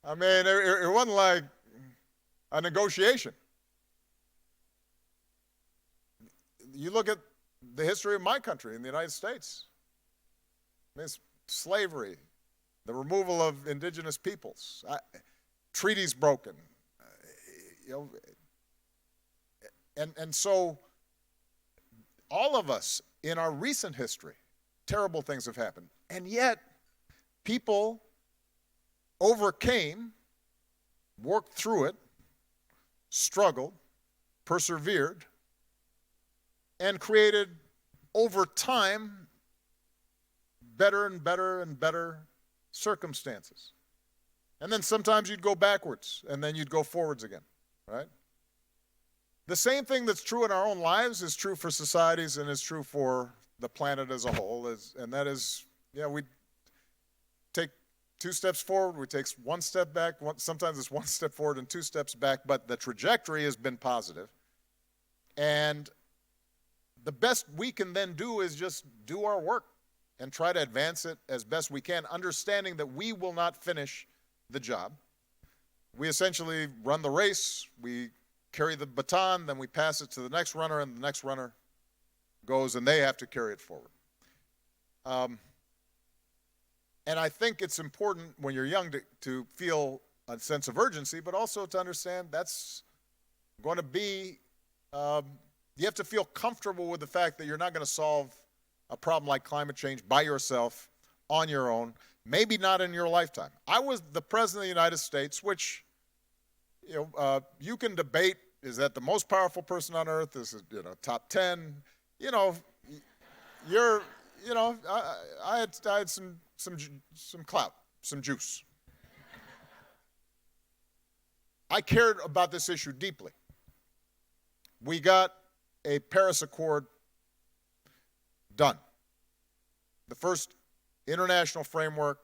I mean, it wasn't like a negotiation. You look at the history of my country in the United States. I mean, it's slavery, the removal of indigenous peoples, treaties broken, you know, and so all of us in our recent history, terrible things have happened, and yet people overcame, worked through it, struggled, persevered, and created over time better and better and better circumstances. And then sometimes you'd go backwards and then you'd go forwards again, right? The same thing that's true in our own lives is true for societies and is true for the planet as a whole. And that is, yeah, we take 2 steps forward, we take 1 step back. Sometimes it's 1 step forward and 2 steps back, but the trajectory has been positive. And the best we can then do is just do our work and try to advance it as best we can, understanding that we will not finish the job. We essentially run the race, we carry the baton, then we pass it to the next runner, and the next runner goes, and they have to carry it forward. And I think it's important when you're young to feel a sense of urgency, but also to understand that's going to be, you have to feel comfortable with the fact that you're not going to solve a problem like climate change by yourself, on your own, maybe not in your lifetime. I was the President of the United States, which, you know, you can debate, is that the most powerful person on earth? Is it, you know, top 10? You know, you're, you know, I had some clout, some juice. I cared about this issue deeply. We got a Paris Accord done. The first international framework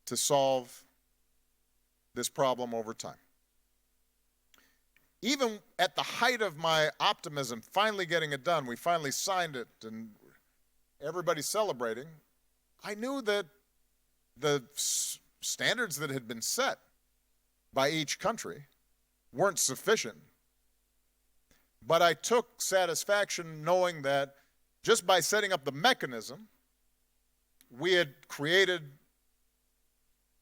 to solve this problem over time. Even at the height of my optimism, finally getting it done, we finally signed it and everybody's celebrating, I knew that the standards that had been set by each country weren't sufficient. But I took satisfaction knowing that just by setting up the mechanism, we had created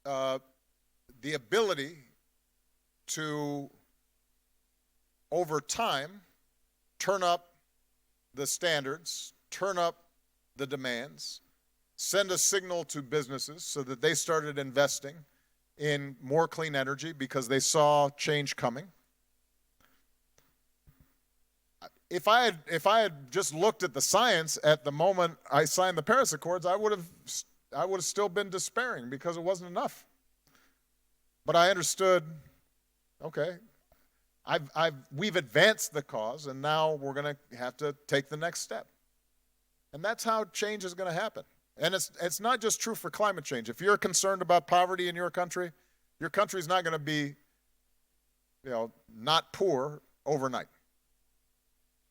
the ability to, over time, turn up the standards, turn up the demands, send a signal to businesses so that they started investing in more clean energy because they saw change coming. If I had just looked at the science at the moment I signed the Paris Accords, I would have still been despairing because it wasn't enough. But I understood, okay, we've advanced the cause, and now we're going to have to take the next step. And that's how change is going to happen. And it's not just true for climate change. If you're concerned about poverty in your country's not going to be, you know, not poor overnight.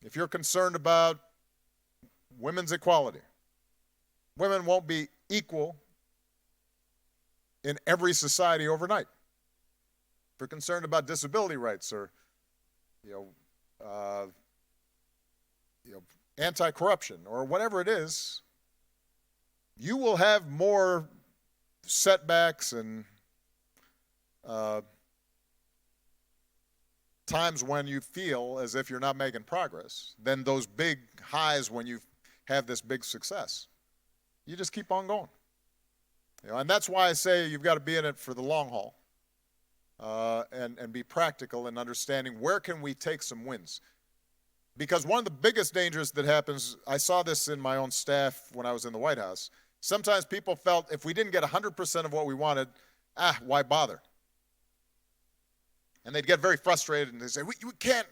If you're concerned about women's equality, women won't be equal in every society overnight. If you're concerned about disability rights or, anti-corruption or whatever it is, you will have more setbacks and times when you feel as if you're not making progress than those big highs when you have this big success. You just keep on going. And that's why I say you've got to be in it for the long haul and be practical in understanding where can we take some wins. Because one of the biggest dangers that happens, I saw this in my own staff when I was in the White House, sometimes people felt if we didn't get 100% of what we wanted, why bother? And they'd get very frustrated and they'd say, we can't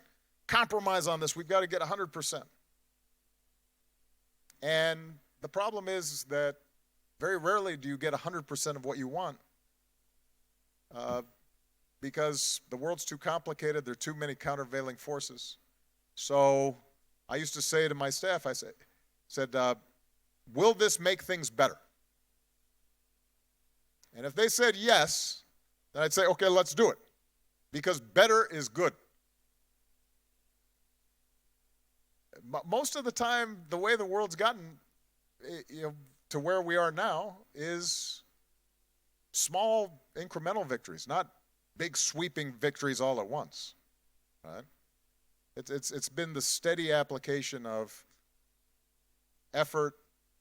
compromise on this. We've got to get 100%. And the problem is that very rarely do you get 100% of what you want because the world's too complicated. There are too many countervailing forces. So I used to say to my staff, I said, will this make things better? And if they said yes, then I'd say, okay, let's do it. Because better is good. Most of the time, the way the world's gotten to where we are now is small incremental victories, not big sweeping victories all at once. Right? It's been the steady application of effort,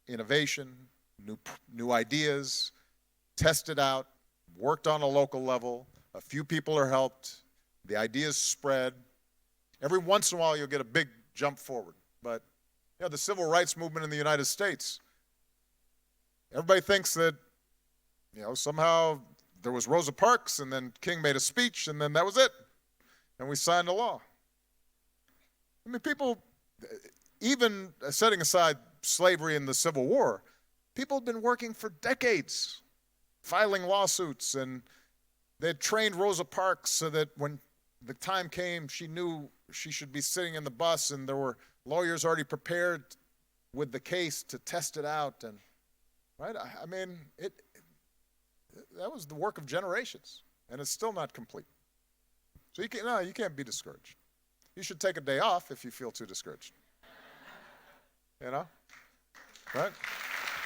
innovation, new ideas, tested out, worked on a local level. A few people are helped. The ideas spread. Every once in a while, you'll get a big jump forward. But the civil rights movement in the United States, everybody thinks that somehow there was Rosa Parks, and then King made a speech, and then that was it, and we signed a law. I mean, people, even setting aside slavery and the Civil War, people have been working for decades, filing lawsuits, and they had trained Rosa Parks so that when the time came, she knew she should be sitting in the bus, and there were lawyers already prepared with the case to test it out. And right, I mean, that was the work of generations, and it's still not complete. So you can't be discouraged. You should take a day off if you feel too discouraged. Right?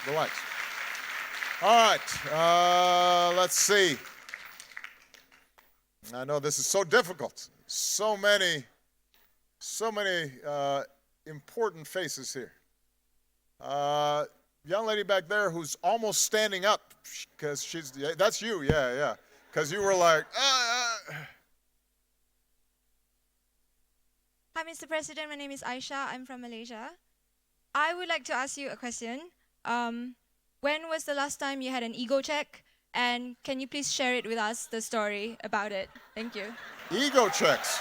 Relax. All right, let's see. I know this is so difficult. So many important faces here. Young lady back there who's almost standing up because that's you, yeah. Because you were like, Hi, Mr. President. My name is Aisha. I'm from Malaysia. I would like to ask you a question. When was the last time you had an ego check? And can you please share it with us, the story about it? Thank you. Ego checks.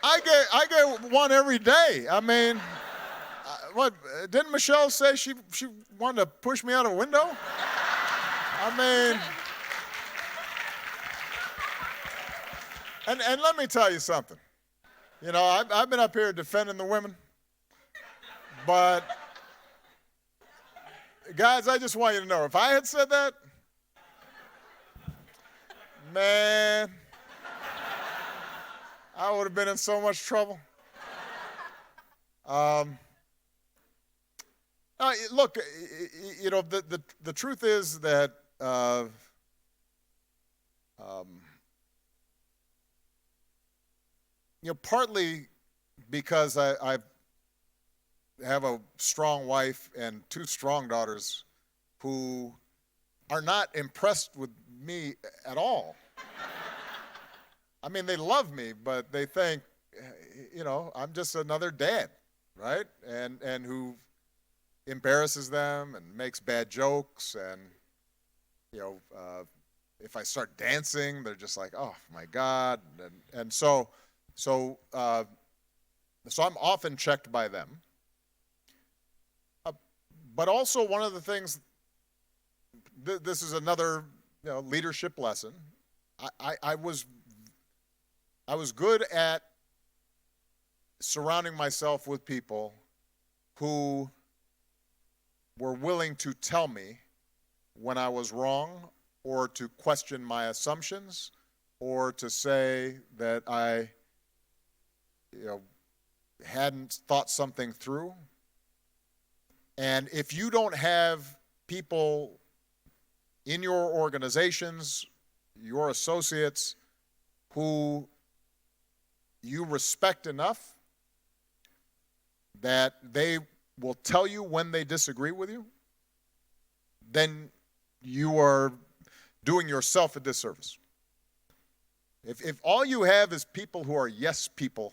I get one every day. I mean, what didn't Michelle say she wanted to push me out a window? I mean, and let me tell you something. I've been up here defending the women, but guys, I just want you to know, if I had said that, man, I would have been in so much trouble. Look, the truth is that partly because I have a strong wife and two strong daughters who are not impressed with me at all. I mean, they love me, but they think, I'm just another dad, right? And who embarrasses them and makes bad jokes. And, if I start dancing, they're just like, oh, my God. And so I'm often checked by them. But also one of the things, this is another leadership lesson. I was good at surrounding myself with people who were willing to tell me when I was wrong, or to question my assumptions, or to say that I hadn't thought something through. And if you don't have people in your organizations, your associates, who you respect enough that they will tell you when they disagree with you, then you are doing yourself a disservice. If all you have is people who are yes people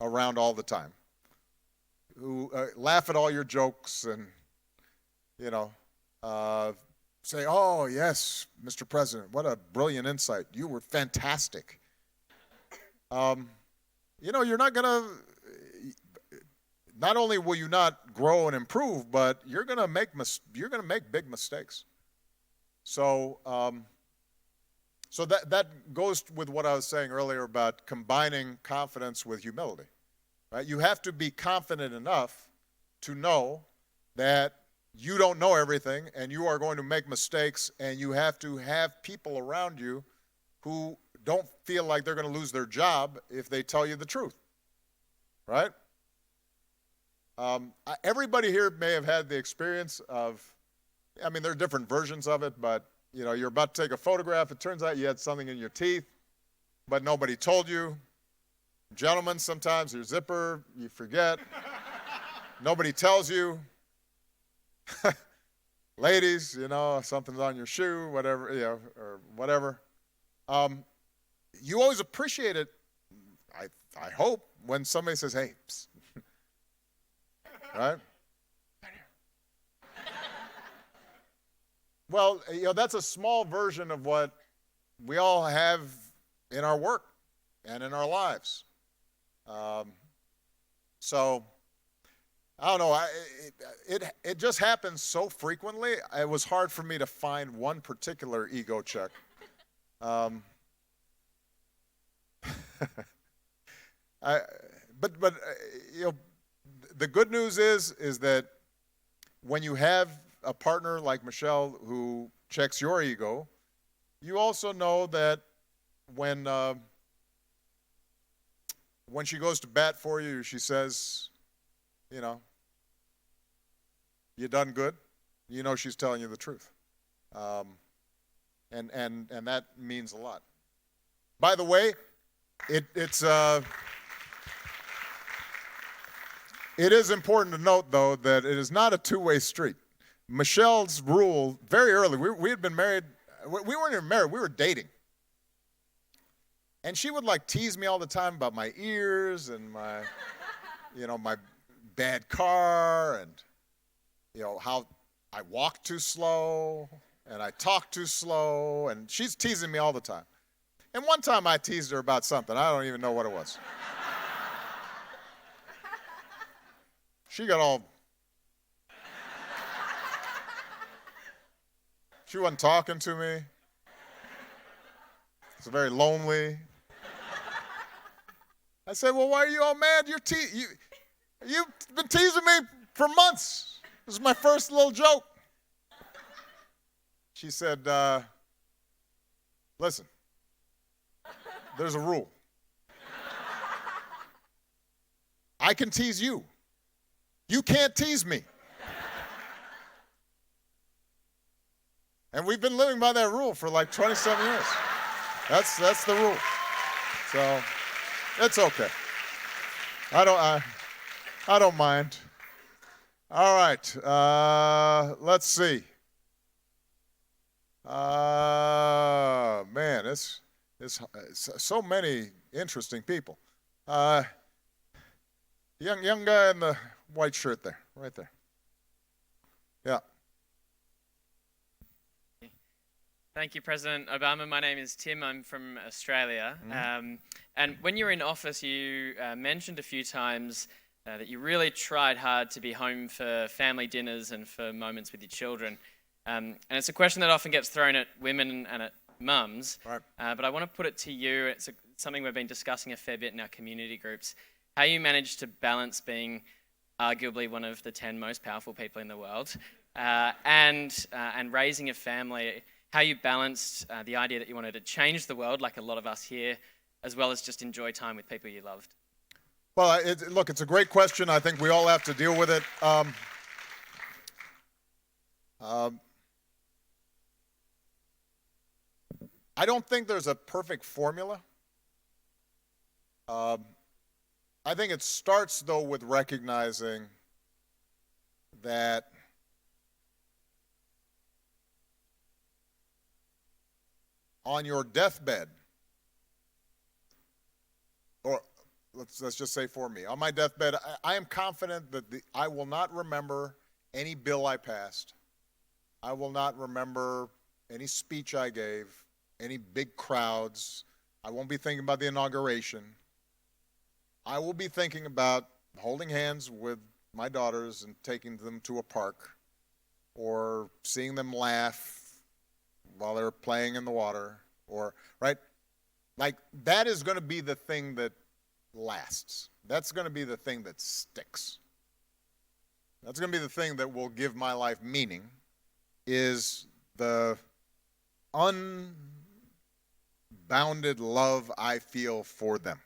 around all the time, who laugh at all your jokes and, say, oh, yes, Mr. President, what a brilliant insight. You were fantastic. You know, you're not going to, not only will you not grow and improve, but you're going to make big mistakes. So, so that goes with what I was saying earlier about combining confidence with humility, right? You have to be confident enough to know that you don't know everything and you are going to make mistakes, and you have to have people around you who don't feel like they're going to lose their job if they tell you the truth, right? Everybody here may have had the experience of, I mean, there are different versions of it, but you know, you're about to take a photograph. It turns out you had something in your teeth, but nobody told you. Gentlemen, sometimes your zipper, you forget. Nobody tells you. Ladies, you know, something's on your shoe, whatever, you know, or whatever. You always appreciate it, I hope, when somebody says, hey, psst. Right? Well, you know, that's a small version of what we all have in our work and in our lives. So, I don't know. It just happens so frequently. It was hard for me to find one particular ego check. But you know, the good news is that when you have a partner like Michelle who checks your ego, you also know that when she goes to bat for you, she says, you know, you done good. You know she's telling you the truth, and that means a lot. By the way, it is important to note, though, that it is not a two-way street. Michelle's rule, very early, we had been married, we weren't even married, we were dating. And she would like tease me all the time about my ears and my, you know, my bad car, and, you know, how I walk too slow and I talk too slow, and she's teasing me all the time. And one time I teased her about something, I don't even know what it was. She got all, she wasn't talking to me. It's very lonely. I said, well, why are you all mad? You've been teasing me for months. This is my first little joke. She said, listen, there's a rule. I can tease you. You can't tease me. And we've been living by that rule for like 27 years. That's the rule. So it's okay. I don't mind. All right. Let's see. Man, it's so many interesting people. Young guy in the white shirt there, right there. Yeah. Thank you, President Obama. My name is Tim. I'm from Australia. And when you were in office, you mentioned a few times that you really tried hard to be home for family dinners and for moments with your children. And it's a question that often gets thrown at women and at mums. Right. But I want to put it to you. It's something we've been discussing a fair bit in our community groups. How you manage to balance being arguably one of the 10 most powerful people in the world and raising a family. How you balanced the idea that you wanted to change the world, like a lot of us here, as well as just enjoy time with people you loved. Well, look, it's a great question. I think we all have to deal with it. I don't think there's a perfect formula. I think it starts, though, with recognizing that on your deathbed, or let's just say for me, on my deathbed, I am confident that I will not remember any bill I passed. I will not remember any speech I gave, any big crowds. I won't be thinking about the inauguration. I will be thinking about holding hands with my daughters and taking them to a park, or seeing them laugh while they're playing in the water, or, right? Like, that is going to be the thing that lasts. That's going to be the thing that sticks. That's going to be the thing that will give my life meaning, is the unbounded love I feel for them.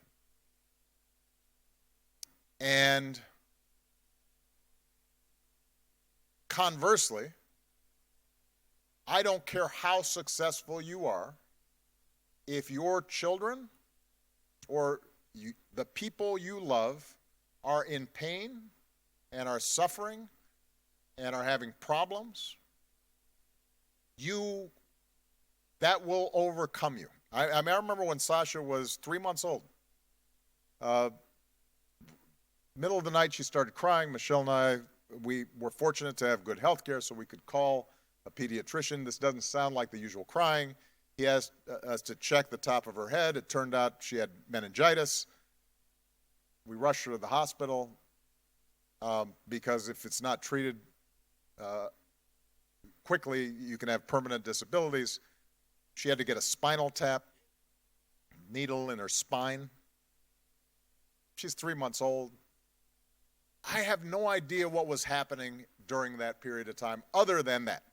And conversely, I don't care how successful you are, if your children or the people you love are in pain and are suffering and are having problems, that will overcome you. I mean, I remember when Sasha was 3 months old. Middle of the night, she started crying. Michelle and I, we were fortunate to have good health care, so we could call a pediatrician. This doesn't sound like the usual crying. He asked us to check the top of her head. It turned out she had meningitis. We rushed her to the hospital because if it's not treated quickly, you can have permanent disabilities. She had to get a spinal tap, needle in her spine. She's 3 months old. I have no idea what was happening during that period of time other than that.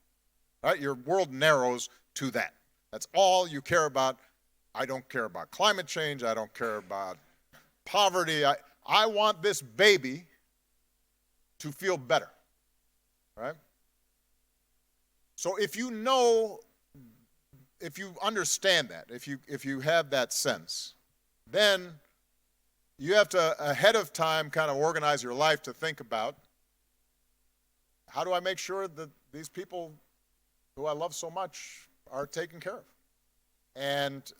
Right? Your world narrows to that. That's all you care about. I don't care about climate change. I don't care about poverty. I want this baby to feel better. Right? So if you understand that, if you have that sense, then you have to, ahead of time, kind of organize your life to think about, how do I make sure that these people who I love so much are taken care of? And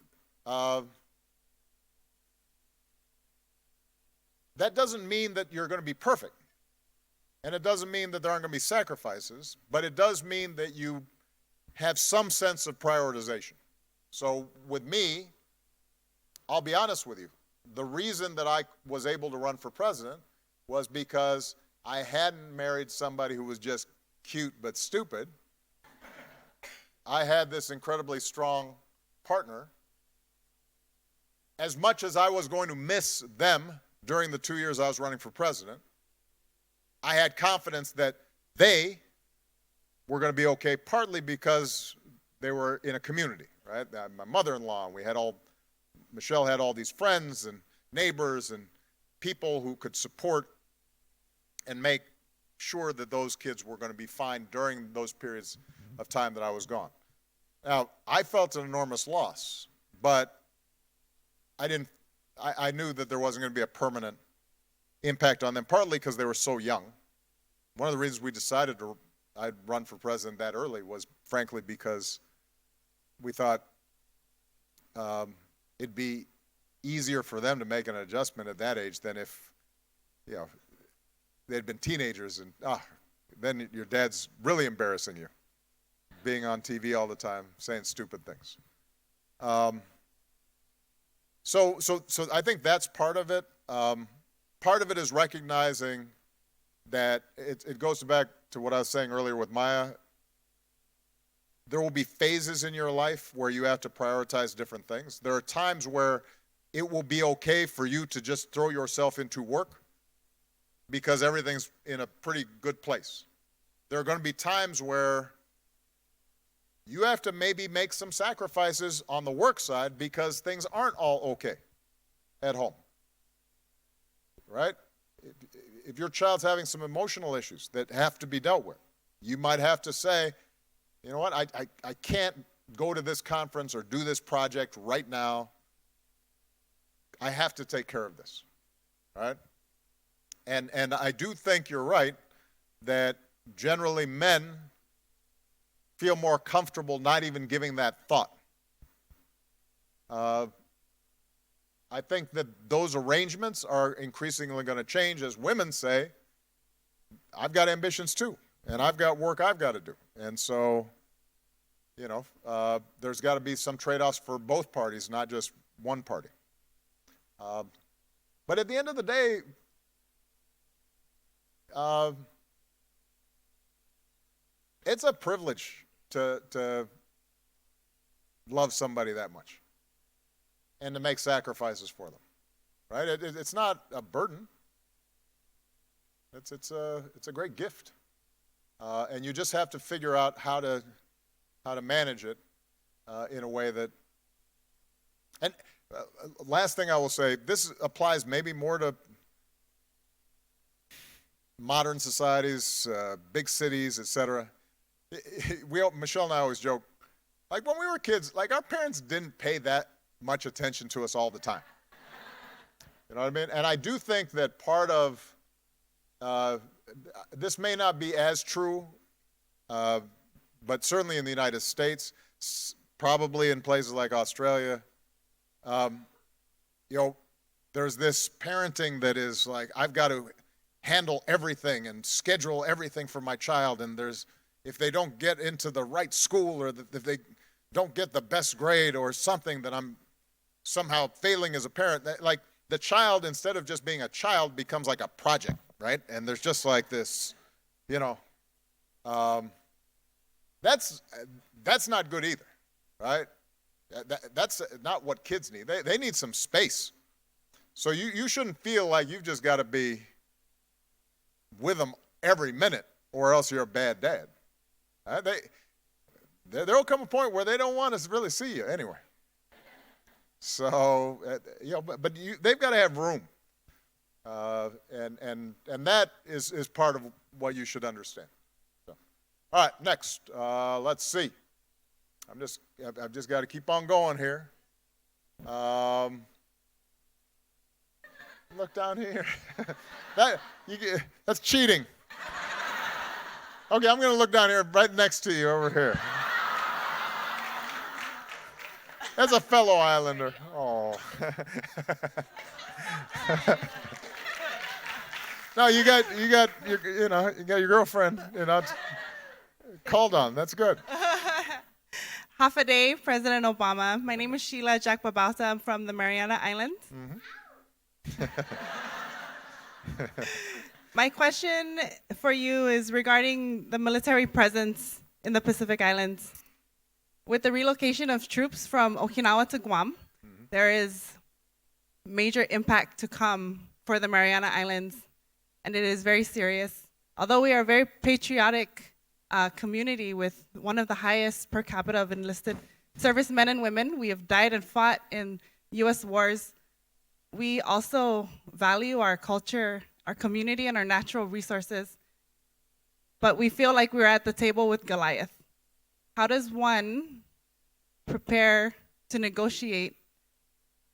that doesn't mean that you're going to be perfect. And it doesn't mean that there aren't going to be sacrifices, but it does mean that you have some sense of prioritization. So with me, I'll be honest with you. The reason that I was able to run for president was because I hadn't married somebody who was just cute but stupid. I had this incredibly strong partner. As much as I was going to miss them during the 2 years I was running for president, I had confidence that they were going to be okay, partly because they were in a community, right? My mother-in-law, and Michelle had all these friends and neighbors and people who could support and make sure that those kids were going to be fine during those periods of time that I was gone. Now, I felt an enormous loss, but I knew that there wasn't going to be a permanent impact on them, partly because they were so young. One of the reasons we decided I'd run for president that early was, frankly, because we thought it'd be easier for them to make an adjustment at that age than if, they'd been teenagers and then your dad's really embarrassing you, being on TV all the time, saying stupid things. So I think that's part of it. Part of it is recognizing that it goes back to what I was saying earlier with Maya. There will be phases in your life where you have to prioritize different things. There are times where it will be okay for you to just throw yourself into work because everything's in a pretty good place. There are going to be times where you have to maybe make some sacrifices on the work side because things aren't all okay at home, right? If your child's having some emotional issues that have to be dealt with, you might have to say, you know what, I can't go to this conference or do this project right now. I have to take care of this, right? And I do think you're right that generally men feel more comfortable not even giving that thought. I think that those arrangements are increasingly going to change as women say, I've got ambitions too. and I've got work I've got to do. And so, you know, there's got to be some trade-offs for both parties, not just one party. But at the end of the day, it's a privilege to love somebody that much and to make sacrifices for them, right? It's not a burden. It's a great gift, and you just have to figure out how to manage it in a way that. And last thing I will say, this applies maybe more to modern societies, big cities, etc. Michelle and I always joke, like when we were kids, like our parents didn't pay that much attention to us all the time. You know what I mean? And I do think that part of this may not be as true, but certainly in the United States, probably in places like Australia, you know, there's this parenting that is like, I've got to handle everything and schedule everything for my child, and if they don't get into the right school, or if they don't get the best grade or something, that I'm somehow failing as a parent. Like the child, instead of just being a child, becomes like a project, right? And there's just like this, you know, that's not good either, right? That's not what kids need. They need some space. So you shouldn't feel like you've just got to be with them every minute, or else you're a bad dad. There'll come a point where they don't want to really see you anyway. So you know, but they've got to have room, and that is part of what you should understand. So, all right, next, let's see. I've just got to keep on going here. Look down here. That's cheating. Okay, I'm going to look down here right next to you over here. That's a fellow Islander. Oh. No, you got your girlfriend, called on. That's good. Half a day, President Obama. My name is Sheila Jack Babauta. I'm from the Mariana Islands. Mm-hmm. My question for you is regarding the military presence in the Pacific Islands. With the relocation of troops from Okinawa to Guam, there is major impact to come for the Mariana Islands, and it is very serious. Although we are a very patriotic community with one of the highest per capita of enlisted servicemen and women, we have died and fought in U.S. wars. We also value our culture, our community, and our natural resources, but we feel like we're at the table with Goliath. How does one prepare to negotiate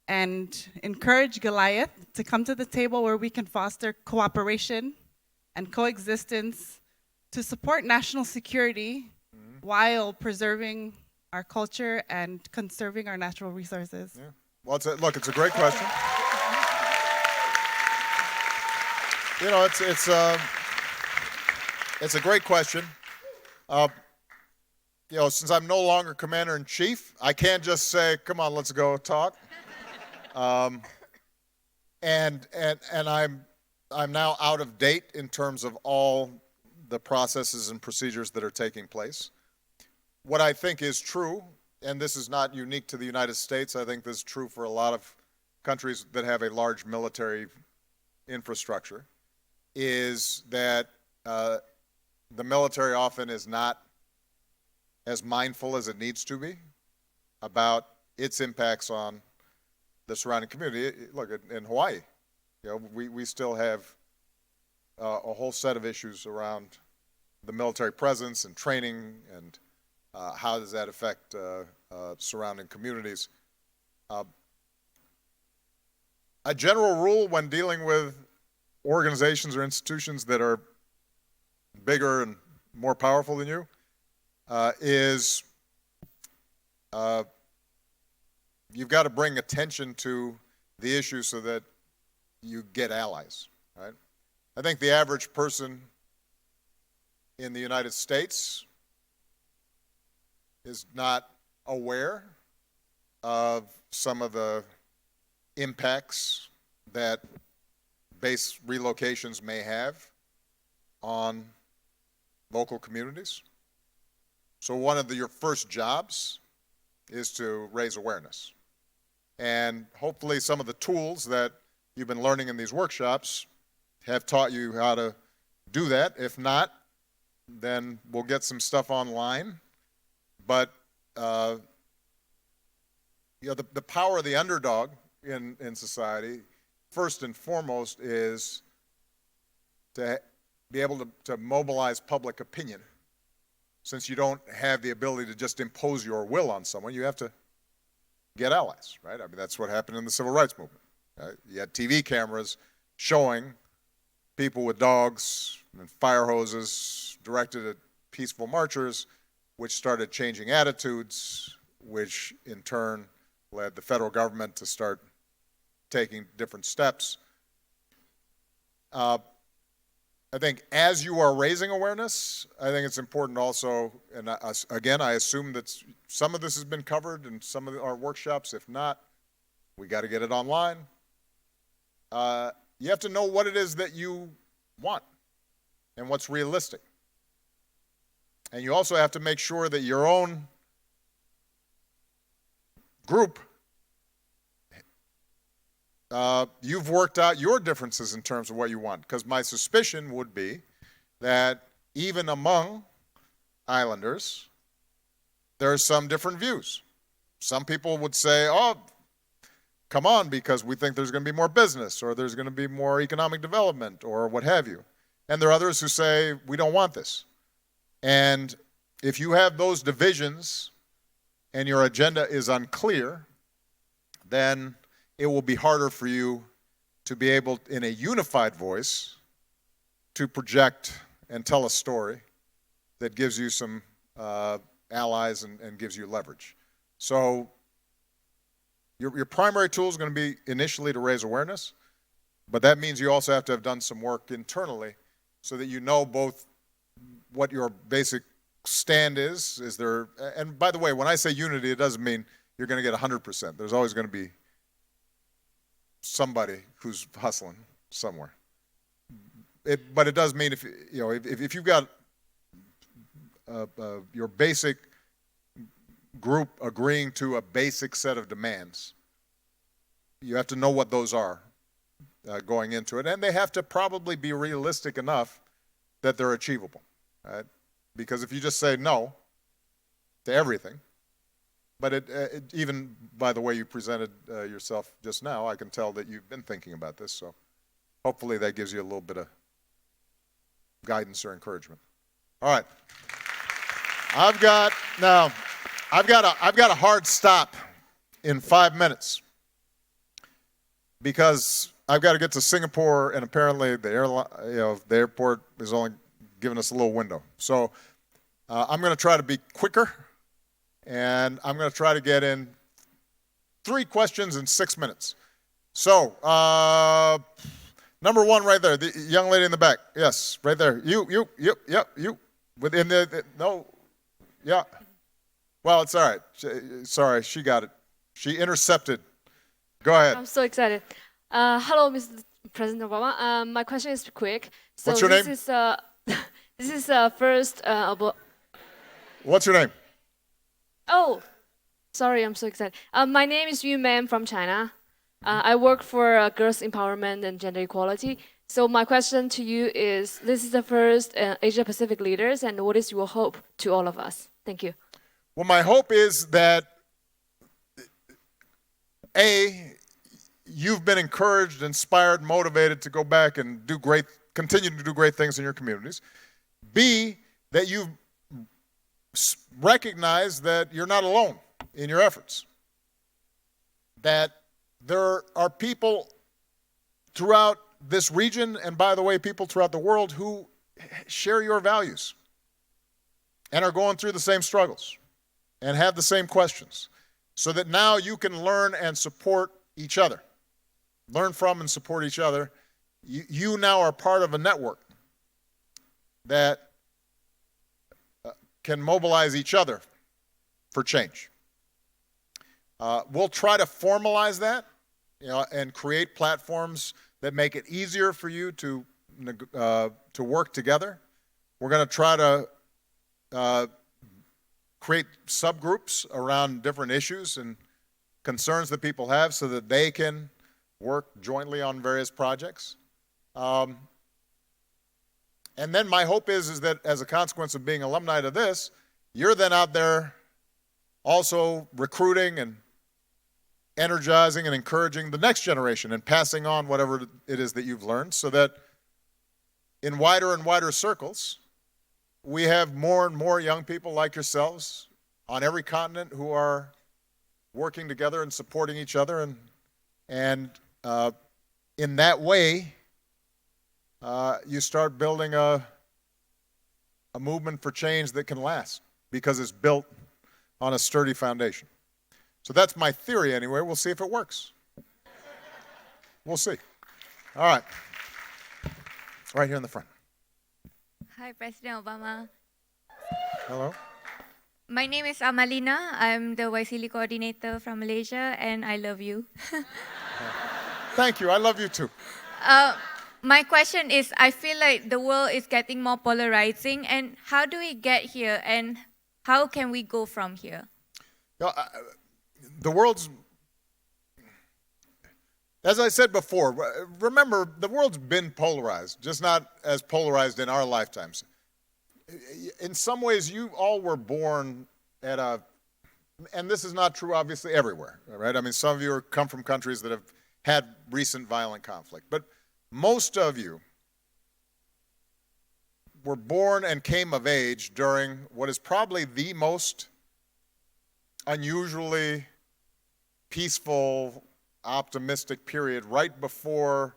and encourage Goliath to come to the table where we can foster cooperation and coexistence to support national security while preserving our culture and conserving our natural resources? Yeah. Well, it's a great question. You know, it's a great question. You know, since I'm no longer commander-in-chief, I can't just say, "Come on, let's go talk." And I'm now out of date in terms of all the processes and procedures that are taking place. What I think is true, and this is not unique to the United States, I think this is true for a lot of countries that have a large military infrastructure, is that the military often is not as mindful as it needs to be about its impacts on the surrounding community. Look, in Hawaii, you know, we still have a whole set of issues around the military presence and training, and how does that affect surrounding communities. A general rule when dealing with organizations or institutions that are bigger and more powerful than you is you've got to bring attention to the issue so that you get allies, right? I think the average person in the United States is not aware of some of the impacts that base relocations may have on local communities. So one of your first jobs is to raise awareness. And hopefully some of the tools that you've been learning in these workshops have taught you how to do that. If not, then we'll get some stuff online. But you know, the power of the underdog in society, first and foremost, is to be able to mobilize public opinion. Since you don't have the ability to just impose your will on someone, you have to get allies, right? I mean, that's what happened in the civil rights movement. Right? You had TV cameras showing people with dogs and fire hoses directed at peaceful marchers, which started changing attitudes, which in turn led the federal government to start taking different steps. I think as you are raising awareness, I think it's important also, and again, I assume that some of this has been covered in some of our workshops. If not, we got to get it online. You have to know what it is that you want and what's realistic. And you also have to make sure that your own group, you've worked out your differences in terms of what you want. Because my suspicion would be that even among islanders, there are some different views. Some people would say, oh, come on, because we think there's going to be more business, or there's going to be more economic development, or what have you. And there are others who say, we don't want this. And if you have those divisions and your agenda is unclear, then it will be harder for you to be able, in a unified voice, to project and tell a story that gives you some allies and gives you leverage. So your primary tool is going to be initially to raise awareness, but that means you also have to have done some work internally so that you know both what your basic stand is there, and by the way, when I say unity, it doesn't mean you're going to get 100%. There's always going to be somebody who's hustling somewhere. But it does mean if you've got your basic group agreeing to a basic set of demands, you have to know what those are going into it, and they have to probably be realistic enough that they're achievable, right? Because if you just say no to everything, but even by the way you presented yourself just now, I can tell that you've been thinking about this, so hopefully that gives you a little bit of guidance or encouragement. All right. I've got a hard stop in 5 minutes because I've got to get to Singapore, and apparently the airport is only giving us a little window. So I'm going to try to be quicker, and I'm going to try to get in 3 questions in 6 minutes. So number 1 right there, the young lady in the back. Yes, right there. You. Within no, yeah. Well, it's all right. Sorry, she got it. She intercepted. Go ahead. I'm so excited. Hello, Mr. President Obama. My question is quick. So what's your name? This is first. What's your name? Oh, sorry, I'm so excited. My name is Yu Man from China. I work for girls' empowerment and gender equality. So my question to you is, this is the first Asia-Pacific leaders, and what is your hope to all of us? Thank you. Well, my hope is that, A, you've been encouraged, inspired, motivated to go back and continue to do great things in your communities. B, that you've recognized that you're not alone in your efforts. That there are people throughout this region, and by the way, people throughout the world who share your values and are going through the same struggles and have the same questions, so that now you can learn and support each other. Learn from and support each other. You now are part of a network that can mobilize each other for change. We'll try to formalize that, and create platforms that make it easier for you to work together. We're going to try to create subgroups around different issues and concerns that people have so that they can work jointly on various projects. And then my hope is that as a consequence of being alumni to this, you're then out there also recruiting and energizing and encouraging the next generation and passing on whatever it is that you've learned, so that in wider and wider circles, we have more and more young people like yourselves on every continent who are working together and supporting each other. And in that way, you start building a movement for change that can last, because it's built on a sturdy foundation. So that's my theory anyway. We'll see if it works. We'll see. All right. Right here in the front. Hi, President Obama. Hello. My name is Amalina. I'm the YSEALI coordinator from Malaysia, and I love you. Thank you. I love you too. My question is, I feel like the world is getting more polarizing, and how do we get here, and how can we go from here? The world's, as I said before, remember, the world's been polarized, just not as polarized in our lifetimes. In some ways, you all were born at a, and this is not true obviously everywhere, right? I mean, some of you come from countries that have had recent violent conflict, but most of you were born and came of age during what is probably the most unusually peaceful, optimistic period right before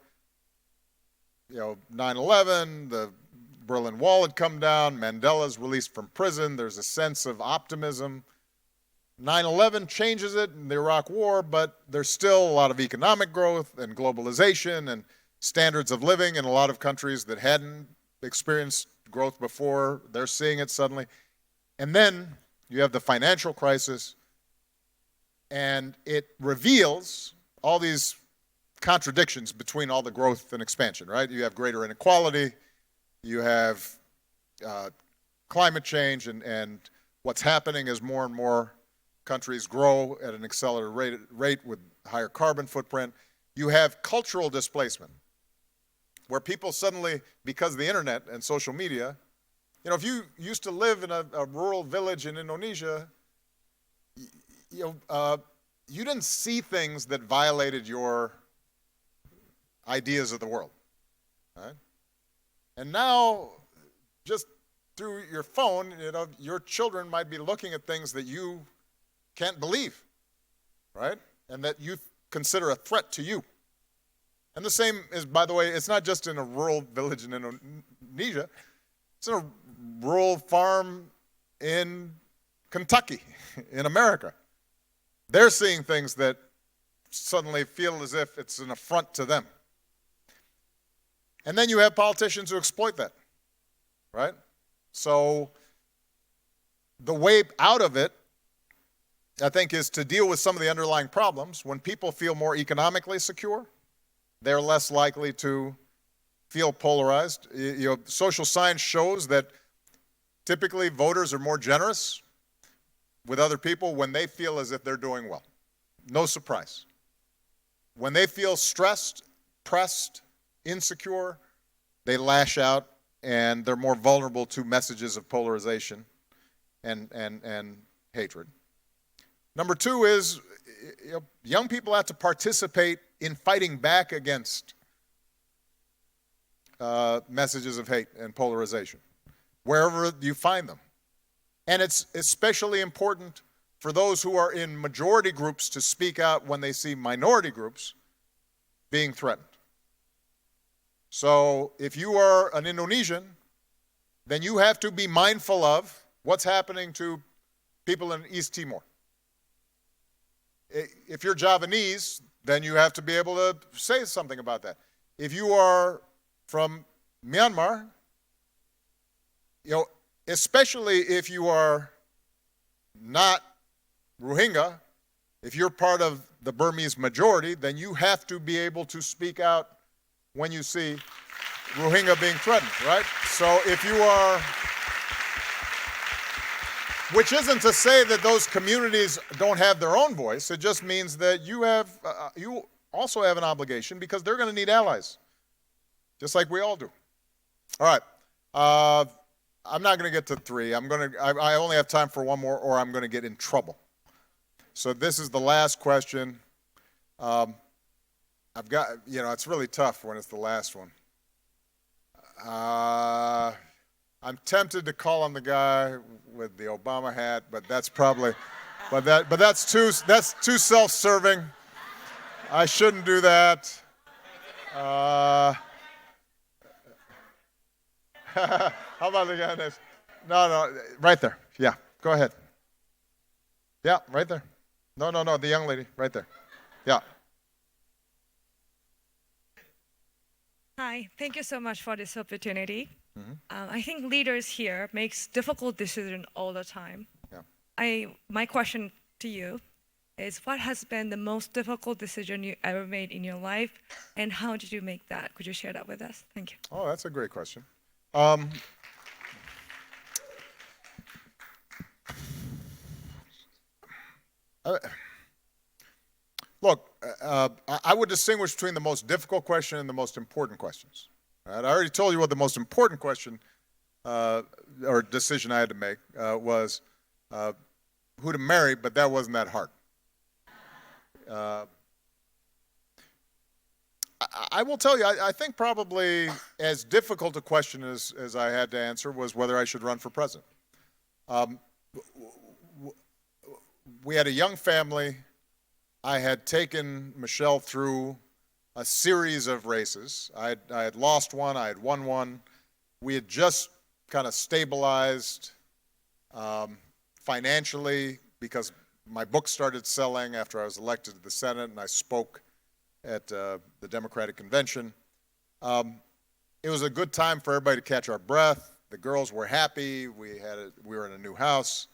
9/11, the Berlin Wall had come down, Mandela's released from prison, there's a sense of optimism. 9/11 changes it in the Iraq War, but there's still a lot of economic growth and globalization and standards of living in a lot of countries that hadn't experienced growth before. They're seeing it suddenly. And then you have the financial crisis, and it reveals all these contradictions between all the growth and expansion, right? You have greater inequality, you have climate change, and what's happening as more and more countries grow at an accelerated rate with higher carbon footprint. You have cultural displacement, where people suddenly, because of the internet and social media, if you used to live in a rural village in Indonesia, you didn't see things that violated your ideas of the world, right? And now, just through your phone, your children might be looking at things that you can't believe, right? And that you consider a threat to you. And the same is, by the way, it's not just in a rural village in Indonesia, it's in a rural farm in Kentucky, in America. They're seeing things that suddenly feel as if it's an affront to them. And then you have politicians who exploit that, right? So the way out of it, I think, is to deal with some of the underlying problems. When people feel more economically secure, they're less likely to feel polarized. Social science shows that typically voters are more generous with other people when they feel as if they're doing well. No surprise. When they feel stressed, pressed, insecure, they lash out, and they're more vulnerable to messages of polarization and hatred. Number two is, young people have to participate in fighting back against messages of hate and polarization, wherever you find them. And it's especially important for those who are in majority groups to speak out when they see minority groups being threatened. So if you are an Indonesian, then you have to be mindful of what's happening to people in East Timor. If you're Javanese, then you have to be able to say something about that. If you are from Myanmar, especially if you are not Rohingya, if you're part of the Burmese majority, then you have to be able to speak out when you see Rohingya being threatened, right? So if you are, which isn't to say that those communities don't have their own voice, it just means that you also have an obligation because they're going to need allies, just like we all do. All right, I'm not going to get to 3. I only have time for one more, or I'm going to get in trouble. So this is the last question. I've got, it's really tough when it's the last one. I'm tempted to call on the guy with the Obama hat, but that's probably, but that's too self-serving. I shouldn't do that. How about the guy next? No, right there. Yeah, go ahead. Yeah, right there. No, the young lady, right there. Yeah. Hi, thank you so much for this opportunity. I think leaders here makes difficult decisions all the time. Yeah. My question to you is, what has been the most difficult decision you ever made in your life, and how did you make that? Could you share that with us? Thank you. Oh, that's a great question. Look, I would distinguish between the most difficult question and the most important questions. Right? I already told you what the most important question or decision I had to make was who to marry, but that wasn't that hard. I will tell you, I think probably as difficult a question as I had to answer was whether I should run for president. We had a young family. I had taken Michelle through a series of races. I had lost one, I had won one. We had just kind of stabilized financially because my book started selling after I was elected to the Senate, and I spoke at the Democratic Convention. It was a good time for everybody to catch our breath. The girls were happy. We were in a new house.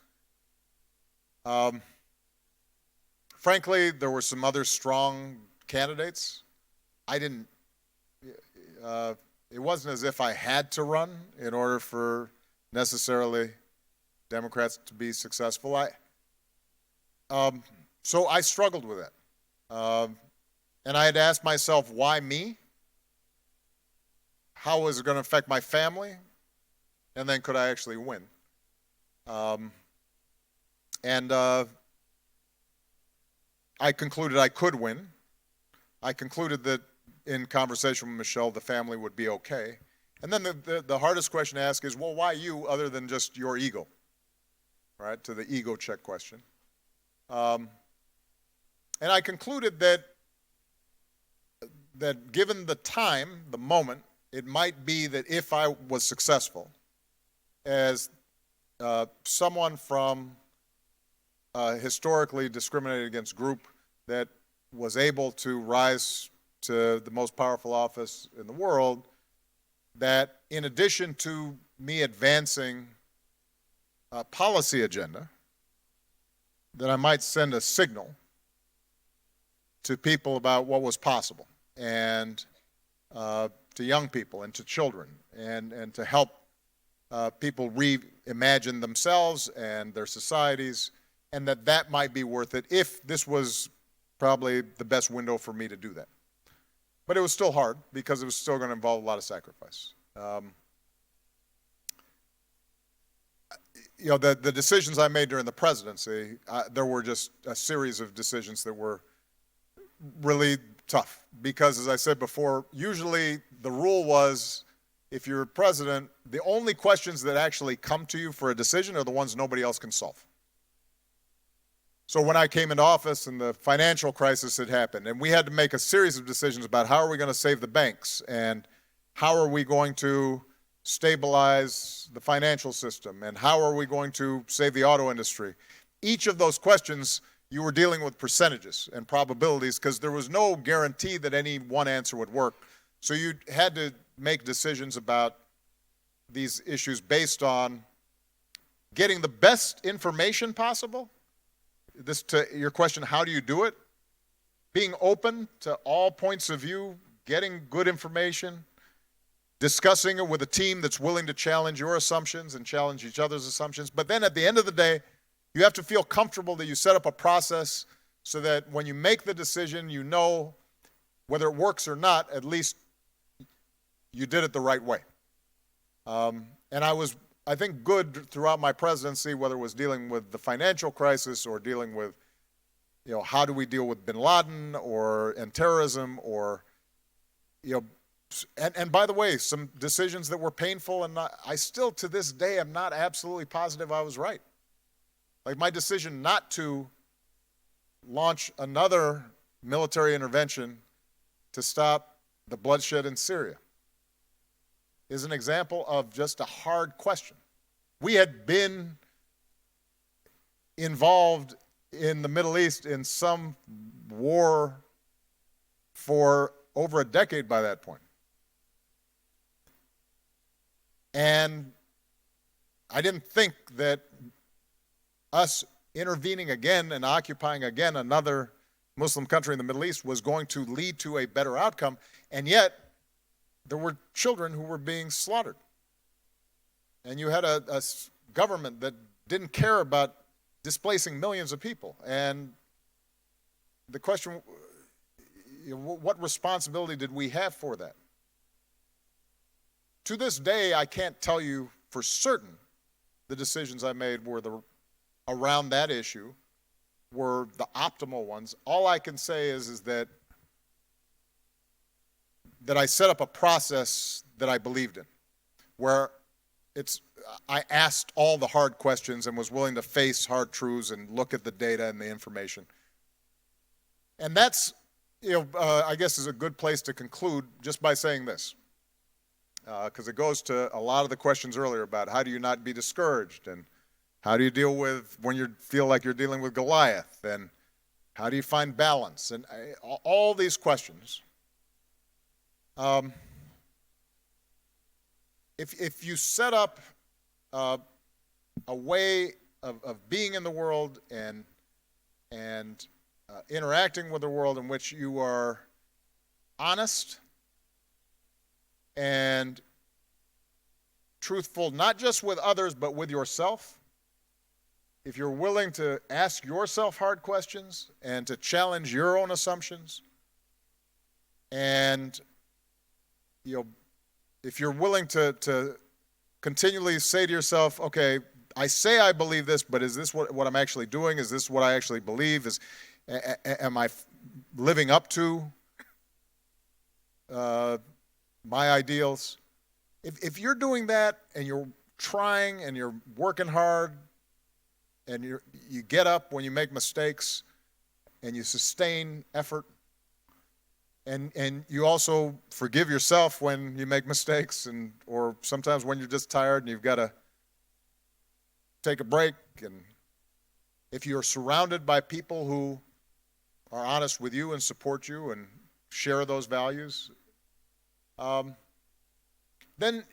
Frankly, there were some other strong candidates. It wasn't as if I had to run in order for necessarily Democrats to be successful. So I struggled with it. And I had to ask myself, why me? How was it going to affect my family? And then could I actually win? I concluded I could win. I concluded that in conversation with Michelle, the family would be okay. And then the hardest question to ask is, well, why you other than just your ego? Right, to the ego check question. And I concluded that given the time, the moment, it might be that if I was successful as someone from a historically discriminated against group that was able to rise to the most powerful office in the world, that in addition to me advancing a policy agenda, that I might send a signal to people about what was possible, and to young people and to children, and to help people reimagine themselves and their societies, and that might be worth it if this was probably the best window for me to do that. But it was still hard because it was still going to involve a lot of sacrifice. The decisions I made during the presidency, there were just a series of decisions that were really tough because, as I said before, usually the rule was if you're president, the only questions that actually come to you for a decision are the ones nobody else can solve. So when I came into office and the financial crisis had happened, and we had to make a series of decisions about how are we going to save the banks and how are we going to stabilize the financial system and how are we going to save the auto industry. Each of those questions, you were dealing with percentages and probabilities because there was no guarantee that any one answer would work. So you had to make decisions about these issues based on getting the best information possible. This to your question, how do you do it? Being open to all points of view, getting good information, discussing it with a team that's willing to challenge your assumptions and challenge each other's assumptions. But then at the end of the day, you have to feel comfortable that you set up a process so that when you make the decision, you know whether it works or not, at least you did it the right way. And I was, I think, good throughout my presidency, whether it was dealing with the financial crisis or dealing with, how do we deal with bin Laden and terrorism or, and by the way, some decisions that were painful, and I still to this day am not absolutely positive I was right. Like my decision not to launch another military intervention to stop the bloodshed in Syria is an example of just a hard question. We had been involved in the Middle East in some war for over a decade by that point. And I didn't think that us intervening again and occupying again another Muslim country in the Middle East was going to lead to a better outcome. And yet, there were children who were being slaughtered. And you had a government that didn't care about displacing millions of people. And the question, what responsibility did we have for that? To this day, I can't tell you for certain the decisions I made were around that issue were the optimal ones. All I can say is that I set up a process that I believed in, where I asked all the hard questions and was willing to face hard truths and look at the data and the information. And that's, I guess is a good place to conclude just by saying this, because it goes to a lot of the questions earlier about how do you not be discouraged, and how do you deal with when you feel like you're dealing with Goliath, and how do you find balance, and all these questions. If you set up a way of being in the world and interacting with the world in which you are honest and truthful, not just with others, but with yourself, if you're willing to ask yourself hard questions and to challenge your own assumptions, and if you're willing to continually say to yourself, okay, I say I believe this, but is this what I'm actually doing? Is this what I actually believe? Am I living up to my ideals? If you're doing that and you're trying and you're working hard and you get up when you make mistakes and you sustain effort, and you also forgive yourself when you make mistakes, or sometimes when you're just tired and you've got to take a break, and if you're surrounded by people who are honest with you and support you and share those values, then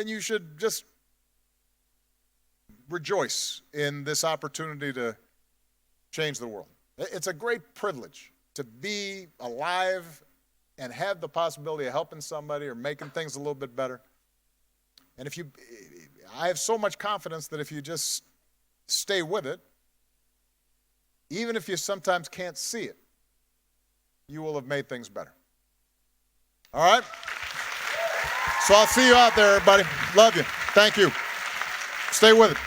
you should just rejoice in this opportunity to change the world. It's a great privilege to be alive and have the possibility of helping somebody or making things a little bit better. And I have so much confidence that if you just stay with it, even if you sometimes can't see it, you will have made things better. All right? So I'll see you out there, everybody. Love you. Thank you. Stay with it.